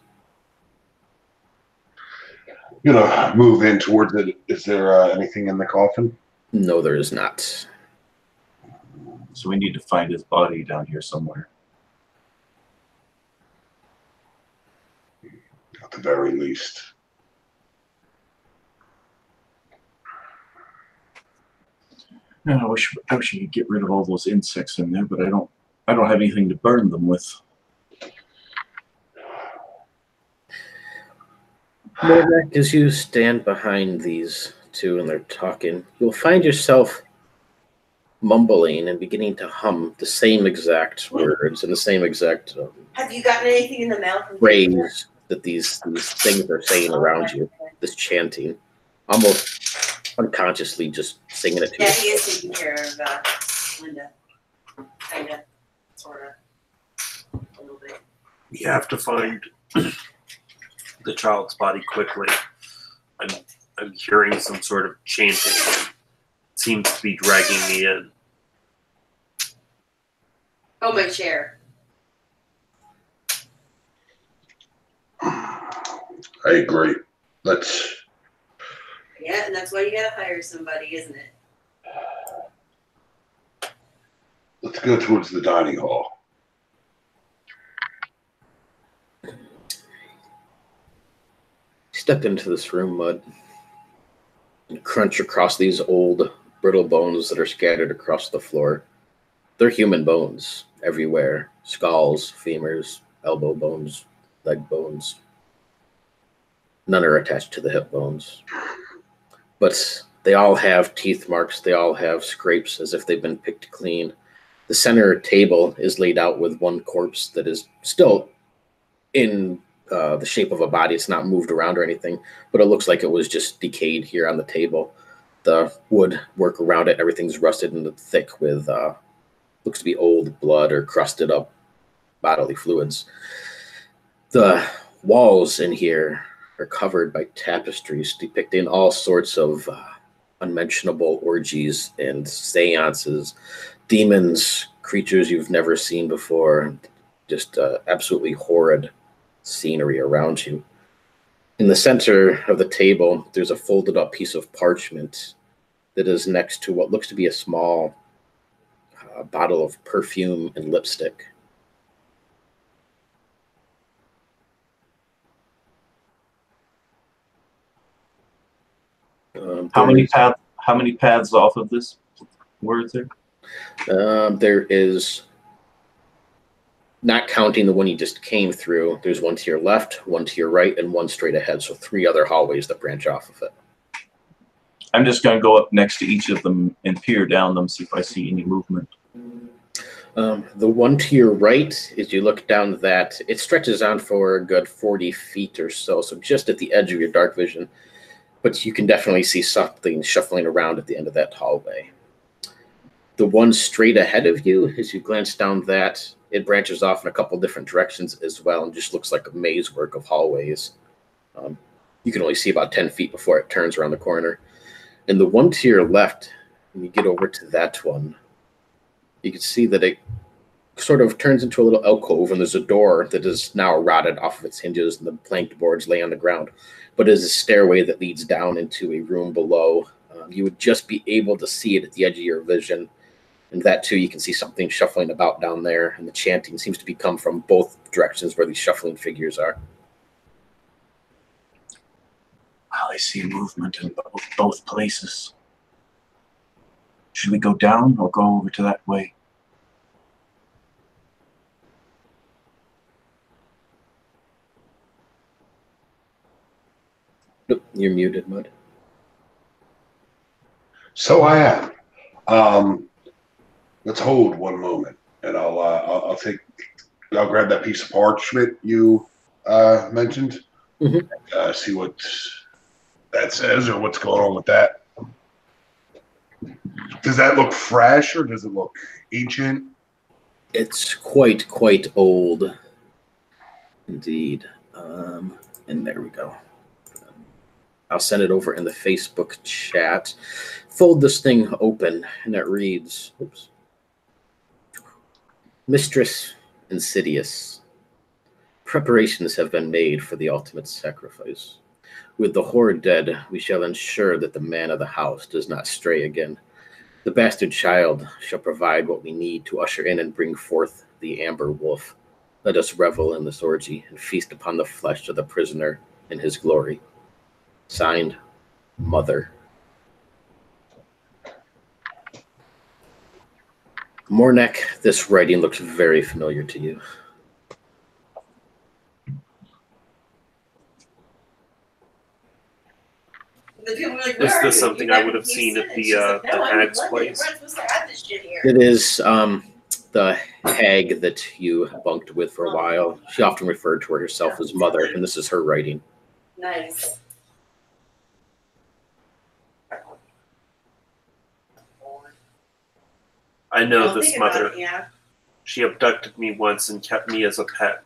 You know, move in towards it. Is there anything in the coffin? No, there is not. So we need to find his body down here somewhere. At the very least. No, I wish I could get rid of all those insects in there, but I don't have anything to burn them with. Novak, as you stand behind these two and they're talking, you'll find yourself mumbling and beginning to hum the same exact words and the same exact Have you gotten anything in the mail from phrase that these things are saying around you, this chanting, almost unconsciously just singing it to Yeah, you. he is taking care of Linda. Kinda. Sorta. A little bit. We have to find the child's body quickly. I'm hearing some sort of chanting. It seems to be dragging me in. Oh, my chair. I agree. Let's Yeah, and that's why you gotta hire somebody, isn't it? go towards the dining hall. Step into this room, Mud, and crunch across these old, brittle bones that are scattered across the floor. They're human bones everywhere. Skulls, femurs, elbow bones, leg bones. None are attached to the hip bones. But they all have teeth marks. They all have scrapes as if they've been picked clean. The center table is laid out with one corpse that is still in the shape of a body. It's not moved around or anything, but it looks like it was just decayed here on the table. The wood work around it, everything's rusted and thick with looks to be old blood or crusted up bodily fluids. The walls in here are covered by tapestries depicting all sorts of unmentionable orgies and seances, demons, creatures you've never seen before, just absolutely horrid scenery around you. In the center of the table, there's a folded up piece of parchment that is next to what looks to be a small bottle of perfume and lipstick. How many paths off of this? Where is there? There is, not counting the one you just came through, there's one to your left, one to your right, and one straight ahead. So 3 other hallways that branch off of it. I'm just going to go up next to each of them and peer down them, see if I see any movement. The one to your right, as you look down that, it stretches on for a good 40 feet or so, so just at the edge of your dark vision. But you can definitely see something shuffling around at the end of that hallway. The one straight ahead of you, as you glance down that, it branches off in a couple different directions as well and just looks like a maze work of hallways. You can only see about 10 feet before it turns around the corner. And the one to your left, when you get over to that one, you can see that it sort of turns into a little alcove, and there's a door that is now rotted off of its hinges, and the planked boards lay on the ground. But it is a stairway that leads down into a room below. You would just be able to see it at the edge of your vision. And that, too, you can see something shuffling about down there, and the chanting seems to be come from both directions where these shuffling figures are. Well, I see movement in both places. Should we go down or go over to that way? Nope, you're muted, Mud. So I am. Let's hold one moment, and I'll grab that piece of parchment you mentioned. Mhm. See what that says or what's going on with that. Does that look fresh or does it look ancient? It's quite old, indeed. And there we go. I'll send it over in the Facebook chat. Fold this thing open, and it reads, oops. Mistress Insidious, preparations have been made for the ultimate sacrifice. With the horde dead, we shall ensure that the man of the house does not stray again. The bastard child shall provide what we need to usher in and bring forth the amber wolf. Let us revel in this orgy and feast upon the flesh of the prisoner in his glory. Signed, Mother. Mornek, this writing looks very familiar to you. Is this something I would have seen at the hag's place? It is the hag that you bunked with for a while. She often referred to herself as Mother, and this is her writing. Nice. I know this Think about mother. it, yeah. She abducted me once and kept me as a pet.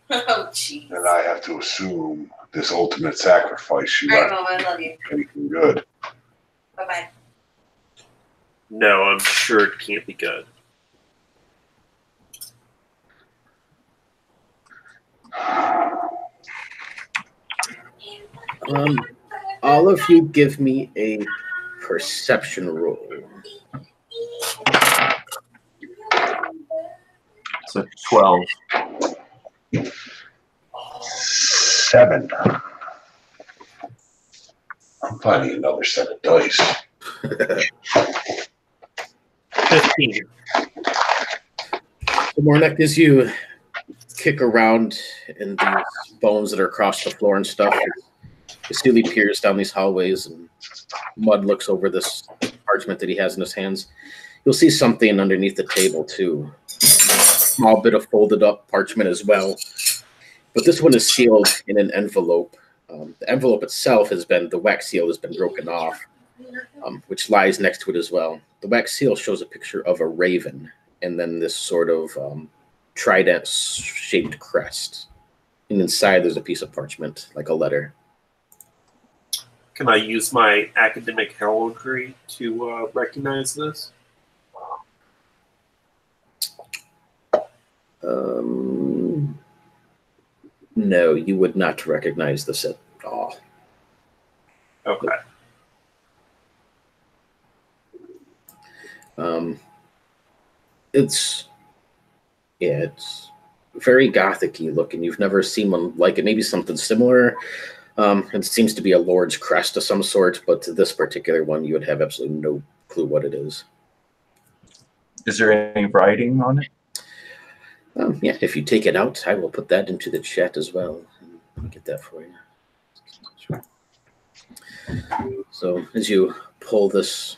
Oh, jeez. And I have to assume this ultimate sacrifice she All right, left Mom, I love you. anything good. Bye-bye. No, I'm sure it can't be good. All of you give me a perception roll. It's a 12. 7. I'm finding another set of dice. 15. The Mornek, as you kick around in these bones that are across the floor and stuff, as Steely peers down these hallways and Mud looks over this parchment that he has in his hands, you'll see something underneath the table too. A small bit of folded up parchment as well. But this one is sealed in an envelope. The envelope itself the wax seal has been broken off, which lies next to it as well. The wax seal shows a picture of a raven and then this sort of trident-shaped crest. And inside there's a piece of parchment, like a letter. Can I use my academic heraldry to recognize this? No, you would not recognize this at all. Okay. It's very gothic-y looking. You've never seen one like it. Maybe something similar. It seems to be a lord's crest of some sort, but to this particular one, you would have absolutely no clue what it is. Is there any writing on it? Yeah, if you take it out, I will put that into the chat as well. Let me get that for you. So as you pull this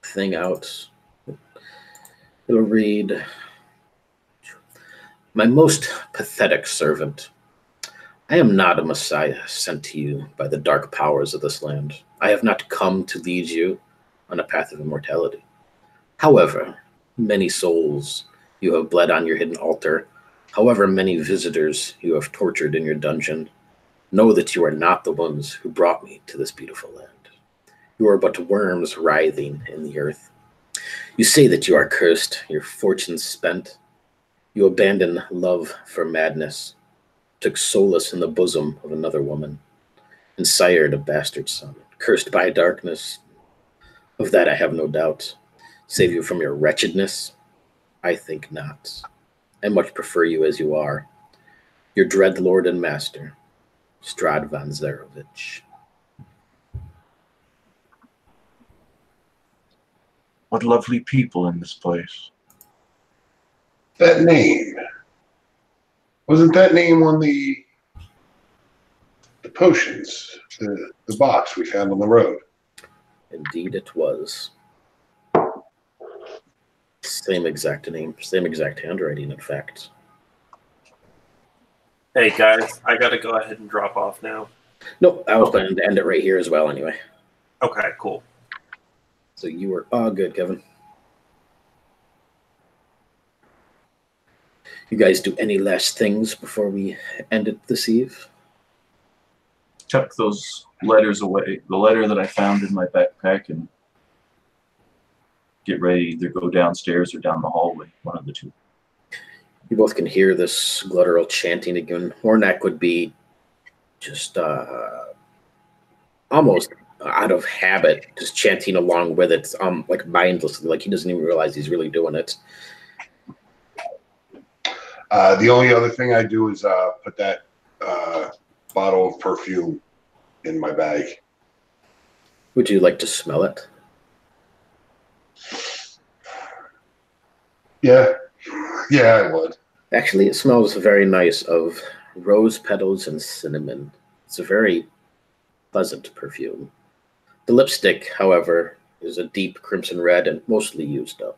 thing out, it'll read, "My most pathetic servant, I am not a messiah sent to you by the dark powers of this land. I have not come to lead you on a path of immortality. However, many souls you have bled on your hidden altar, however many visitors you have tortured in your dungeon, know that you are not the ones who brought me to this beautiful land. You are but worms writhing in the earth. You say that you are cursed, your fortune spent. You abandon love for madness, took solace in the bosom of another woman, and sired a bastard son, cursed by darkness. Of that I have no doubt. Save you from your wretchedness? I think not. I much prefer you as you are. Your dread lord and master, Strahd von Zarovich." What lovely people in this place. That name. Wasn't that name on the potions, the box we found on the road? Indeed, it was. Same exact name, same exact handwriting, in fact. Hey guys, I gotta go ahead and drop off now. Nope, I was planning to end it right here as well anyway. Okay, cool. So you were all good, Kevin. You guys do any last things before we end it this eve? Tuck those letters away. The letter that I found in my backpack, and get ready to either go downstairs or down the hallway. One of the two. You both can hear this guttural chanting again. Hornak would be just almost out of habit, just chanting along with it, like mindlessly, like he doesn't even realize he's really doing it. The only other thing I do is put that bottle of perfume in my bag. Would you like to smell it? Yeah, I would. Actually, it smells very nice of rose petals and cinnamon. It's a very pleasant perfume. The lipstick, however, is a deep crimson red and mostly used up.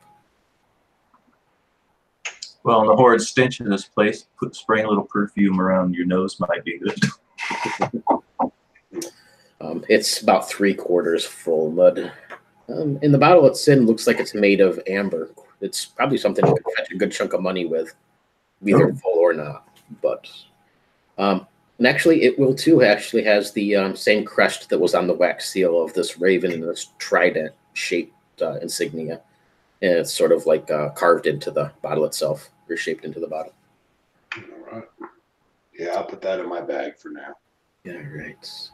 Well, in the horrid stench of this place, spraying a little perfume around your nose might be good. It's about 3/4 full, but in the bottle it's in, looks like it's made of amber. It's probably something you could fetch a good chunk of money with, either full or not. But and actually, it will too. Actually, has the same crest that was on the wax seal of this raven and this trident-shaped insignia. And it's sort of like carved into the bottle itself, or shaped into the bottle. All right. Yeah, I'll put that in my bag for now. Yeah, right.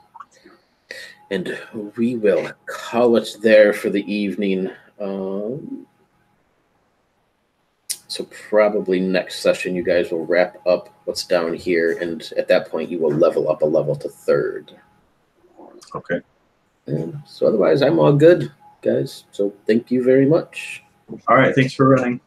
And we will call it there for the evening. So probably next session, you guys will wrap up what's down here, and at that point, you will level up a level to 3rd. Okay. And so otherwise, I'm all good, guys. So thank you very much. All right. Thanks for running.